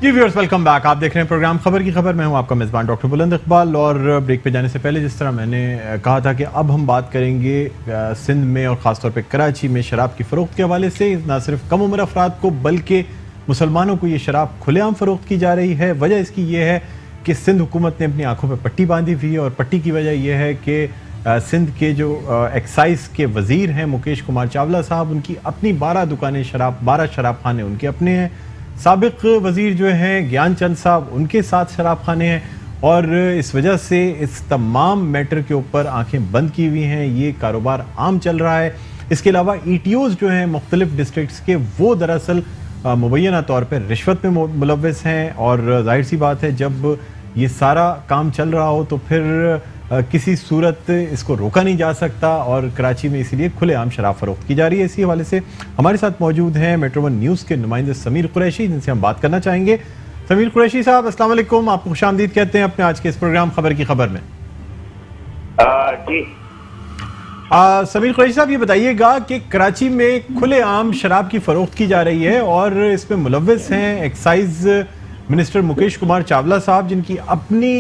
जी व्यूअर्स, वेलकम बैक। आप देख रहे हैं प्रोग्राम खबर की खबर। मैं हूं आपका मेज़बान डॉक्टर बुलंद इकबाल। और ब्रेक पे जाने से पहले जिस तरह मैंने कहा था कि अब हम बात करेंगे सिंध में और ख़ासतौर पे कराची में शराब की फ़रोख्त के हवाले से। ना सिर्फ कम उम्र अफराद को बल्कि मुसलमानों को ये शराब खुलेआम फ़रोख्त की जा रही है। वजह इसकी ये है कि सिंध हुकूमत ने अपनी आंखों पर पट्टी बांधी हुई है। और पट्टी की वजह यह है कि सिंध के जो एक्साइज के वजीर हैं मुकेश कुमार चावला साहब, उनकी अपनी 12 दुकानें शराब, 12 शराब खाने उनके अपने हैं। साबिक वजीर जो हैं ज्ञानचंद साहब, उनके 7 शराब खाने हैं। और इस वजह से इस तमाम मैटर के ऊपर आंखें बंद की हुई हैं, ये कारोबार आम चल रहा है। इसके अलावा ETOs जो हैं मुख्तलिफ डिस्ट्रिक्ट्स के, वो दरअसल मुबैना तौर पर रिश्वत में मुलव्वस हैं। और जाहिर सी बात है जब ये सारा काम चल रहा हो तो फिर किसी सूरत इसको रोका नहीं जा सकता। और कराची में इसीलिए खुलेआम शराब फरोख्त की जा रही है। इसी हवाले से हमारे साथ मौजूद हैं मेट्रो 1 न्यूज़ के नुमाइंदे समीर कुरैशी, जिनसे हम बात करना चाहेंगे। समीर कुरैशी साहब, अस्सलाम वालेकुम, आपको खुशामदीद कहते हैं अपने आज के इस प्रोग्राम खबर की खबर में। जी समीर कुरैशी साहब, ये बताइएगा कि कराची में खुलेआम शराब की फरोख्त की जा रही है और इसमें मुलव्वस हैं एक्साइज मिनिस्टर मुकेश कुमार चावला साहब, जिनकी अपनी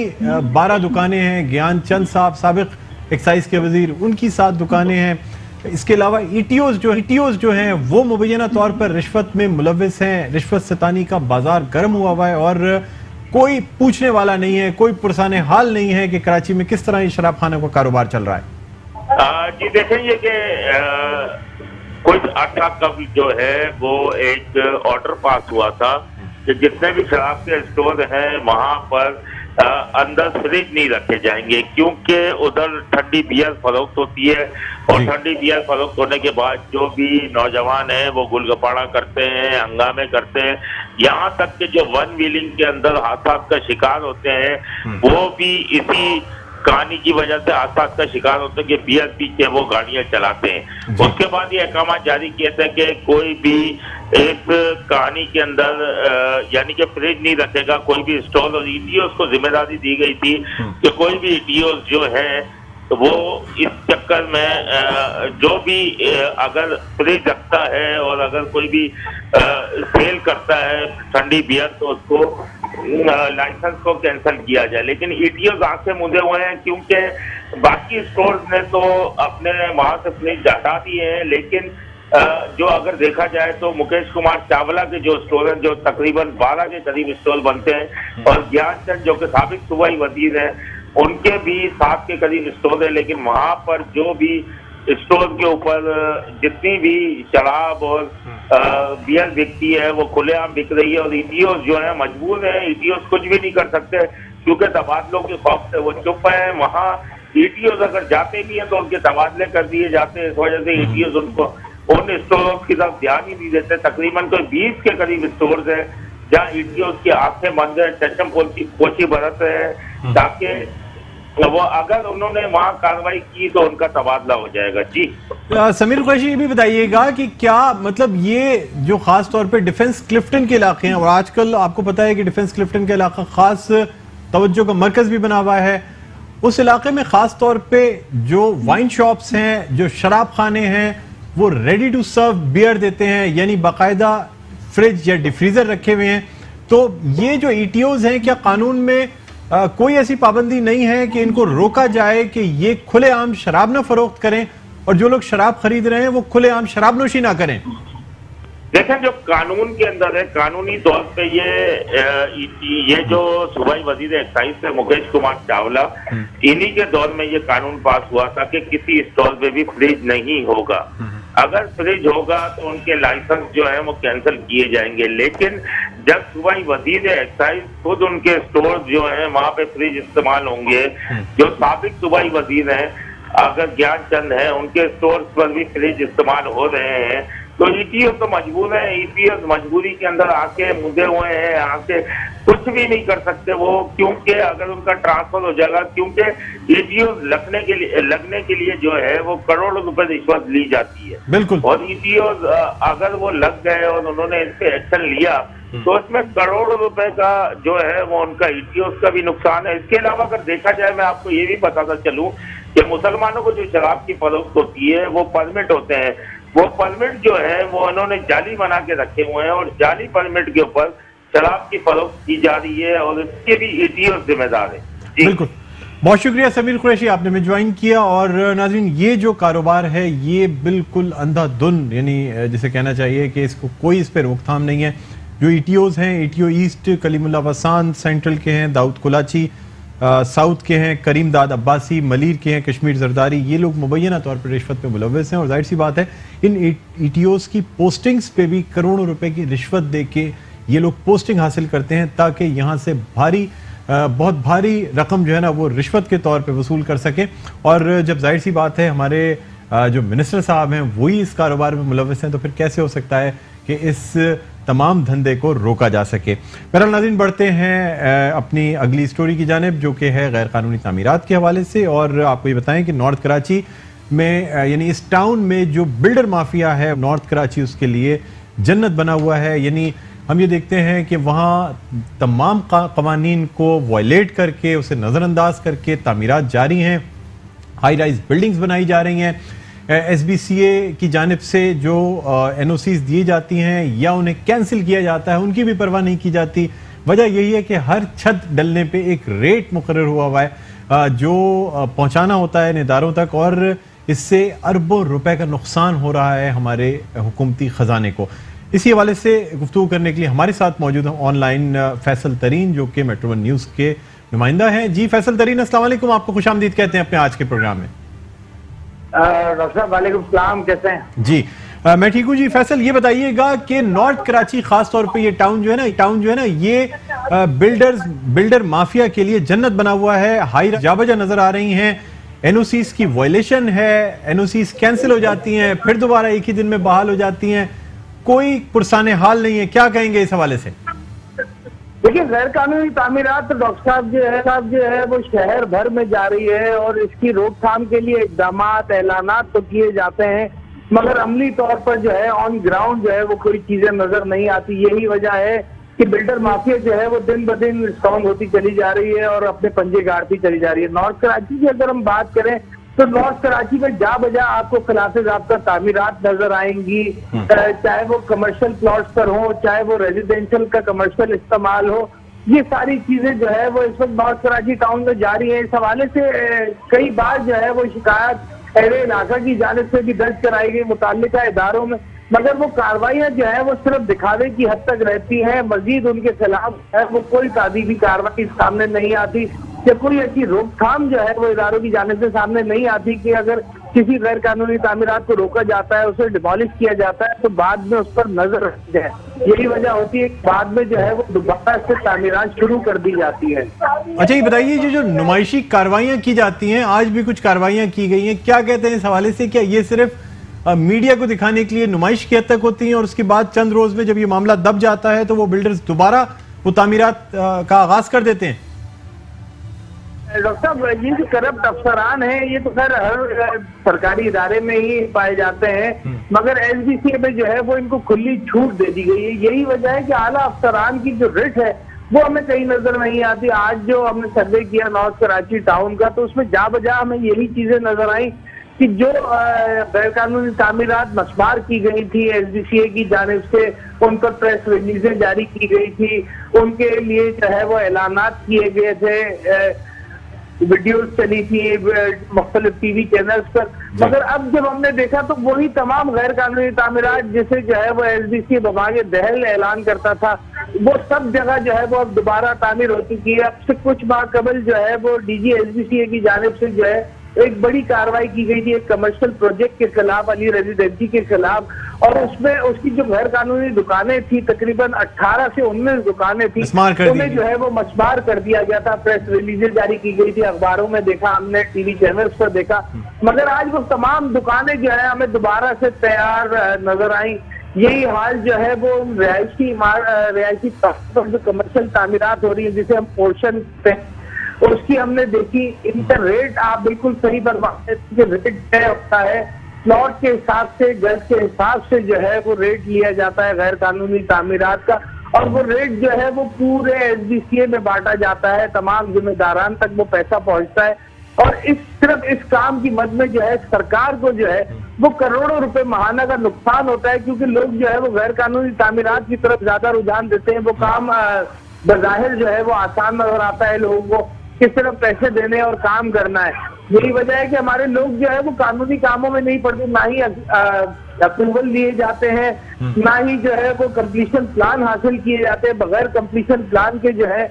12 दुकानें हैं। ज्ञानचंद साहब साबिक एक्साइज के वजीर, उनकी 7 दुकानें हैं। इसके अलावा ETOs जो हैं वो मुबैना तौर पर रिश्वत में मुलव्वस हैं। रिश्वत सतानी का बाजार गर्म हुआ है और कोई पूछने वाला नहीं है, कोई पुरसाने हाल नहीं है कि कराची में किस तरह ये शराब खाने का कारोबार चल रहा है। जी देखेंगे कि कुछ अर्सा कबल जो है वो एक ऑर्डर पास हुआ था कि जितने भी शराब के स्टोर हैं वहां पर अंदर फ्रिज नहीं रखे जाएंगे, क्योंकि उधर ठंडी बियर फरोख्त होती है। और ठंडी बियर फरोख्त होने के बाद जो भी नौजवान हैं वो गुलगपाड़ा करते हैं, हंगामे करते हैं। यहाँ तक कि जो वन व्हीलिंग के अंदर हादसा का शिकार होते हैं वो भी इसी कहानी की वजह से आसपास का शिकार होते हैं कि बियर पी के वो गाड़ियां चलाते हैं। उसके बाद ये अहकाम जारी किए थे कि कोई भी इस कहानी के अंदर यानी कि फ्रिज नहीं रखेगा कोई भी स्टॉल। और ETOs को जिम्मेदारी दी गई थी कि कोई भी ETOs जो है तो वो इस चक्कर में जो भी अगर फ्रिज रखता है और अगर कोई भी सेल करता है ठंडी बियर तो उसको लाइसेंस को कैंसिल किया जाए। लेकिन ETOs आंखें मूंदे हुए हैं, क्योंकि बाकी स्टोर्स ने तो अपने वहां से फ्रिज हटा दिए हैं। लेकिन जो अगर देखा जाए तो मुकेश कुमार चावला के जो स्टोर हैं, जो तकरीबन 12 के करीब स्टोर बनते हैं, और ज्ञानचंद जो कि साबिक सूबाई वजीर हैं, उनके भी 7 के करीब स्टोर है। लेकिन वहां पर जो भी स्टोर के ऊपर जितनी भी शराब और बियर बिकती है वो खुलेआम बिक रही है। और ETOs जो है मजबूर है, ETOs कुछ भी नहीं कर सकते क्योंकि तबादलों के खौफ से वो चुप है। वहाँ ETOs अगर जाते भी हैं तो उनके तबादले कर दिए जाते हैं। इस वजह से ETOs उनको उन स्टोरों की तरफ ध्यान ही नहीं देते। तकरीबन कोई 20 के करीब स्टोर्स है जहाँ ETOs की आंखें बंद है, चश्म पोशी बरत है, ताकि वो अगर उन्होंने वहां कार्रवाई की तो उनका तबादला हो जाएगा। जी समीर कुरैशी, ये भी बताइएगा कि क्या मतलब ये जो खास तौर पे डिफेंस क्लिफ्टन के इलाके हैं, और आजकल आपको पता है कि डिफेंस क्लिफ्टन का इलाका खास तवज्जो का मरकज भी बना हुआ है, उस इलाके में खास तौर पे जो वाइन शॉप्स हैं, जो शराब खाने हैं, वो रेडी टू सर्व बियर देते हैं, यानी बाकायदा फ्रिज या डिफ्रीजर रखे हुए हैं। तो ये जो ETOs हैं, क्या कानून में कोई ऐसी पाबंदी नहीं है कि इनको रोका जाए कि ये खुलेआम शराब ना फरोख्त करें और जो लोग शराब खरीद रहे हैं वो खुलेआम शराब नोशी ना करें? देखें, जो कानून के अंदर है, कानूनी तौर पे ये जो सूबाई वजीर एक्साइज थे मुकेश कुमार चावला, इन्हीं के दौर में ये कानून पास हुआ था कि किसी स्टॉल पे भी फ्रिज नहीं होगा। अगर फ्रिज होगा तो उनके लाइसेंस जो है वो कैंसिल किए जाएंगे। लेकिन जब सूबाई वजीर एक्साइज खुद उनके स्टोर जो है वहां पे फ्रिज इस्तेमाल होंगे, जो साबिक सूबाई वजीर हैं, अगर ज्ञानचंद है, उनके स्टोर पर भी फ्रिज इस्तेमाल हो रहे हैं, तो ईटीओ तो मजबूर है, ईटीओ मजबूरी के अंदर आके मुद्दे हुए हैं, आके कुछ भी नहीं कर सकते वो, क्योंकि अगर उनका ट्रांसफर हो जाएगा, क्योंकि ईटीओ लगने के लिए जो है वो करोड़ों रुपए रिश्वत ली जाती है। बिल्कुल। और ईटीओ अगर वो लग गए और उन्होंने इस पे एक्शन लिया तो इसमें करोड़ों रुपए का जो है वो उनका ईटीओ का भी नुकसान है। इसके अलावा अगर देखा जाए, मैं आपको ये भी बताता चलूं कि मुसलमानों को जो शराब की फरोख्त होती है वो परमिट होते हैं, वो परमिट जो है वो उन्होंने जाली बना के रखे हुए हैं और जाली परमिट के ऊपर शराब की फरोख्त की जा रही है और इसके भी ईटीओ जिम्मेदार है। बिल्कुल, बहुत शुक्रिया समीर कुरैशी, आपने में ज्वाइन किया। और नाज़रीन, ये जो कारोबार है ये बिल्कुल अंधाधुन, यानी जिसे कहना चाहिए कि इसको कोई इस पर रोकथाम नहीं है। जो ईटीओज हैं, ETO east Kalimullah Wassan central के हैं, दाऊद कुलाची साउथ के हैं, करीम दाद अब्बासी मलीर के हैं, कश्मीर जरदारी, ये लोग मुबैना तौर पर रिश्वत में मुलव्वस हैं। और जाहिर सी बात है इन ईटीओज की पोस्टिंग्स पे भी करोड़ों रुपए की रिश्वत दे के ये लोग पोस्टिंग हासिल करते हैं ताकि यहाँ से बहुत भारी रकम जो है ना वो रिश्वत के तौर पे वसूल कर सके। और जब जाहिर सी बात है हमारे जो मिनिस्टर साहब हैं वही इस कारोबार में मुलव्वस हैं, तो फिर कैसे हो सकता है कि इस तमाम धंधे को रोका जा सके। बहरहाल नाज़रीन, बढ़ते हैं अपनी अगली स्टोरी की जानिब, जो कि है गैर कानूनी तामीरात के हवाले से। और आपको ये बताएं कि नॉर्थ कराची में, यानी इस टाउन में जो बिल्डर माफिया है, नॉर्थ कराची उसके लिए जन्नत बना हुआ है। यानी हम ये देखते हैं कि वहाँ तमाम कवानीन को वायलेट करके, उसे नज़रअंदाज करके तामीरात जारी हैं, हाई राइज बिल्डिंग्स बनाई जा रही हैं। SBCA की जानिब से जो NOCs दी जाती हैं या उन्हें कैंसिल किया जाता है, उनकी भी परवाह नहीं की जाती। वजह यही है कि हर छत डलने पे एक रेट मुकर्रर हुआ है जो पहुंचाना होता है निदारों तक, और इससे अरबों रुपए का नुकसान हो रहा है हमारे हुकूमती खजाने को। इसी हवाले से गुफ्तगू करने के लिए हमारे साथ मौजूद हैं ऑनलाइन फैसल तरीन, जो कि मेट्रो वन न्यूज़ के नुमाइंदा हैं। जी फैसल तरीन, अस्सलाम वालेकुम, आपको खुशामदीद कहते हैं अपने आज के प्रोग्राम में। डॉक्टर साहब वालेकुम सलाम, कैसे हैं? जी मैं ठीक हूँ जी। फैसल, ये बताइएगा कि नॉर्थ कराची खास तौर पे ये टाउन जो है ना ये बिल्डर माफिया के लिए जन्नत बना हुआ है। हाई जाबजा नजर आ रही हैं, NOCs की वायलेशन है, NOCs कैंसिल हो जाती हैं, फिर दोबारा एक ही दिन में बहाल हो जाती हैं, कोई पुरसाने हाल नहीं है। क्या कहेंगे इस हवाले से? देखिए, गैर कानूनी तामीरात तो डॉक्टर साहब जो है वो शहर भर में जा रही है और इसकी रोकथाम के लिए इकदाम ऐलानात तो किए जाते हैं, मगर अमली तौर पर जो है ऑन ग्राउंड जो है वो कोई चीजें नजर नहीं आती। यही वजह है कि बिल्डर माफिया जो है वो दिन ब दिन स्ट्रॉन्ग होती चली जा रही है और अपने पंजे गाड़ती चली जा रही है। नॉर्थ कराची की अगर हम बात करें तो नॉर्थ कराची में जा बजा आपको खिलाफ ज़ाब्ता तामीरात नजर आएंगी, चाहे वो कमर्शियल प्लॉट्स पर हो, चाहे वो रेजिडेंशियल का कमर्शियल इस्तेमाल हो। ये सारी चीजें जो है वो इस वक्त नॉर्थ कराची टाउन में जारी है। इस हवाले से कई बार जो है वो शिकायत एरे इलाका की जानिब से भी दर्ज कराई गई मुताल्लिका इदारों में, मगर वो कार्रवाइयां जो है वो सिर्फ दिखावे की हद तक रहती है। मजीद उनके खिलाफ है वो कोई तादीबी कार्रवाई सामने नहीं आती, या कोई ऐसी रोकथाम जो है वो इदारों की जानिब से सामने नहीं आती कि अगर किसी गैर कानूनी तामीरात को रोका जाता है, उसे डिमोलिश किया जाता है, तो बाद में उस पर नजर रखी जाए। यही वजह होती है कि बाद में जो है वो दोबारा से तामीरात शुरू कर दी जाती है। अच्छा, ये बताइए जो नुमाइशी कार्रवाइयां की जाती हैं, आज भी कुछ कार्रवाइयां की गई हैं, क्या कहते हैं इस हवाले से? क्या ये सिर्फ मीडिया को दिखाने के लिए नुमाइश की हद तक होती हैं और उसके बाद चंद रोज में जब ये मामला दब जाता है तो वो बिल्डर्स दोबारा वो तामीरात का आगाज कर देते हैं? डॉक्टर साहब, ये जो करप्ट अफसरान हैं ये तो खैर हर सरकारी इदारे में ही पाए जाते हैं, मगर SBCA में जो है वो इनको खुली छूट दे दी गई है। यही वजह है कि आला अफसरान की जो रिट है वो हमें कहीं नजर नहीं आती। आज जो हमने सर्वे किया नॉर्थ कराची टाउन का, तो उसमें जा बजा हमें यही चीजें नजर आई कि जो गैर कानूनी तामीरात मस्मार की गई थी SBCA की जानिब से, उन पर प्रेस रिलीजें जारी की गई थी, उनके लिए जो है वो ऐलानात किए गए थे, वीडियोस चली थी मुख्तलिफ TV चैनल्स पर, मगर अब जब हमने देखा तो वही तमाम गैर कानूनी तामीरात जिसे जो है वो SBCA बबागे दहल ऐलान करता था, वो सब जगह जो है वो अब दोबारा तामीर हो चुकी है। अब से कुछ माह कबल जो है वो DG SBCA की जानिब से जो है एक बड़ी कार्रवाई की गई थी एक कमर्शियल प्रोजेक्ट के खिलाफ, अली रेजिडेंसी के खिलाफ, और उसमें उसकी जो गैर कानूनी दुकानें थी, तकरीबन 18 से 19 दुकानें थी, उन्हें जो है वो मशमार कर दिया गया था। प्रेस रिलीजें जारी की गई थी, अखबारों में देखा हमने, टीवी चैनल्स पर देखा, मगर आज वो तमाम दुकानें जो है हमें दोबारा से तैयार नजर आई। यही हाल जो है वो रिहायशी जो कमर्शियल तामीरात हो रही है, जिसे हम पोर्शन पे, उसकी हमने देखी, इनका रेट आप बिल्कुल सही बर्बाद, रेट तय होता है प्लॉट के हिसाब से, गज के हिसाब से जो है वो रेट लिया जाता है गैर कानूनी तामीरात का, और वो रेट जो है वो पूरे SDCA में बांटा जाता है, तमाम जिम्मेदारान तक वो पैसा पहुंचता है। और सिर्फ इस काम की मद में जो है सरकार को जो है वो करोड़ों रुपए माहाना का नुकसान होता है, क्योंकि लोग जो है वो गैर कानूनी तामीरात की तरफ ज्यादा रुझान देते हैं। वो काम बज़ाहिर जो है वो आसान नजर आता है लोगों को, किस तरह पैसे देने और काम करना है। यही वजह है कि हमारे लोग जो है वो कानूनी कामों में नहीं पड़ते, ना ही अप्रूवल लिए जाते हैं, ना ही जो है वो कंप्लीशन प्लान हासिल किए जाते हैं। बगैर कंप्लीशन प्लान के जो है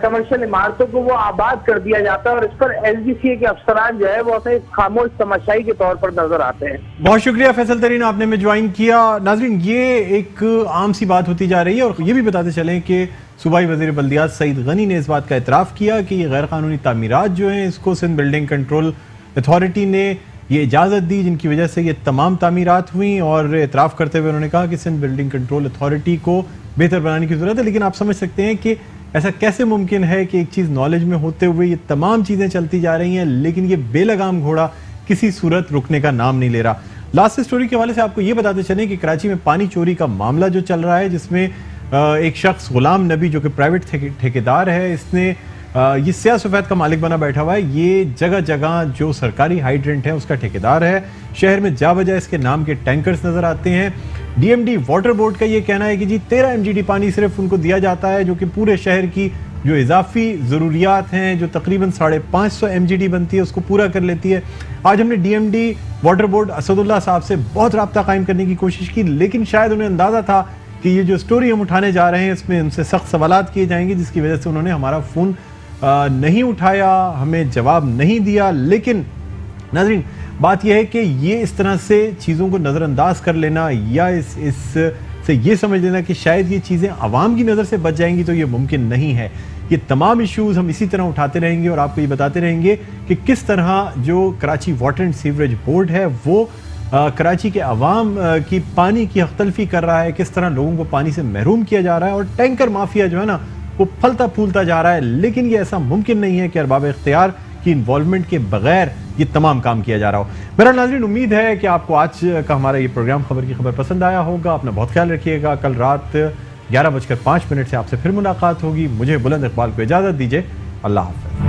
कमर्शियल इमारतों को वो आबाद कर दिया जाता है, और इस पर SDCA के अफसरान जो है वो अपने खामोश तमाशाई के तौर पर नजर आते हैं। बहुत शुक्रिया फैसल तरीन, आपने में ज्वाइन किया। नाजरीन, ये एक आम सी बात होती जा रही है, और ये भी बताते चलें कि सूबाई वज़ीर बल्दियात सईद गनी ने इस बात का एतराफ़ किया कि ये गैर कानूनी तामीरात जो हैं, इसको सिंध बिल्डिंग कंट्रोल अथॉरिटी ने ये इजाज़त दी, जिनकी वजह से ये तमाम तामीरात हुई। और एतराफ़ करते हुए उन्होंने कहा कि सिंध बिल्डिंग कंट्रोल अथॉरिटी को बेहतर बनाने की ज़रूरत है। लेकिन आप समझ सकते हैं कि ऐसा कैसे मुमकिन है कि एक चीज़ नॉलेज में होते हुए ये तमाम चीज़ें चलती जा रही हैं, लेकिन ये बेलगाम घोड़ा किसी सूरत रुकने का नाम नहीं ले रहा। लास्ट स्टोरी के हवाले से आपको ये बताते चलें कि कराची में पानी चोरी का मामला जो चल रहा है, जिसमें एक शख्स गुलाम नबी जो कि प्राइवेट ठेकेदार है, इसने ये स्याह सफ़ेद का मालिक बना बैठा हुआ है। ये जगह जगह जो सरकारी हाइड्रेंट है उसका ठेकेदार है। शहर में जा बजा इसके नाम के टैंकर्स नजर आते हैं। DMD वाटर बोर्ड का ये कहना है कि जी 13 MGD पानी सिर्फ उनको दिया जाता है, जो कि पूरे शहर की जो इजाफी ज़रूरियात हैं, जो तकरीबन 550 MGD बनती है, उसको पूरा कर लेती है। आज हमने DMD वाटर बोर्ड असदुल्ला साहब से बहुत रब्ता कायम करने की कोशिश की, लेकिन शायद उन्हें अंदाज़ा था कि ये जो स्टोरी हम उठाने जा रहे हैं इसमें उनसे सख्त सवालात किए जाएंगे, जिसकी वजह से उन्होंने हमारा फ़ोन नहीं उठाया, हमें जवाब नहीं दिया। लेकिन नाज़रीन, बात यह है कि ये इस तरह से चीज़ों को नज़रअंदाज कर लेना, या इससे ये समझ लेना कि शायद ये चीज़ें आवाम की नज़र से बच जाएंगी, तो ये मुमकिन नहीं है। ये तमाम इश्यूज़ हम इसी तरह उठाते रहेंगे और आपको ये बताते रहेंगे कि किस तरह जो Karachi water and sewerage board है वो कराची के अवाम की पानी की हक़तलफ़ी कर रहा है, किस तरह लोगों को पानी से महरूम किया जा रहा है, और टैंकर माफिया जो है ना वो फलता फूलता जा रहा है। लेकिन ये ऐसा मुमकिन नहीं है कि अरबाब इख्तियार की इन्वॉल्वमेंट के बगैर ये तमाम काम किया जा रहा हो। मेरा नाज़रीन, उम्मीद है कि आपको आज का हमारा ये प्रोग्राम खबर की खबर पसंद आया होगा। अपना बहुत ख्याल रखिएगा। कल रात 11:05 से आपसे फिर मुलाकात होगी। मुझे बुलंद इकबाल को इजाज़त दीजिए। अल्लाह हाफ़िज़।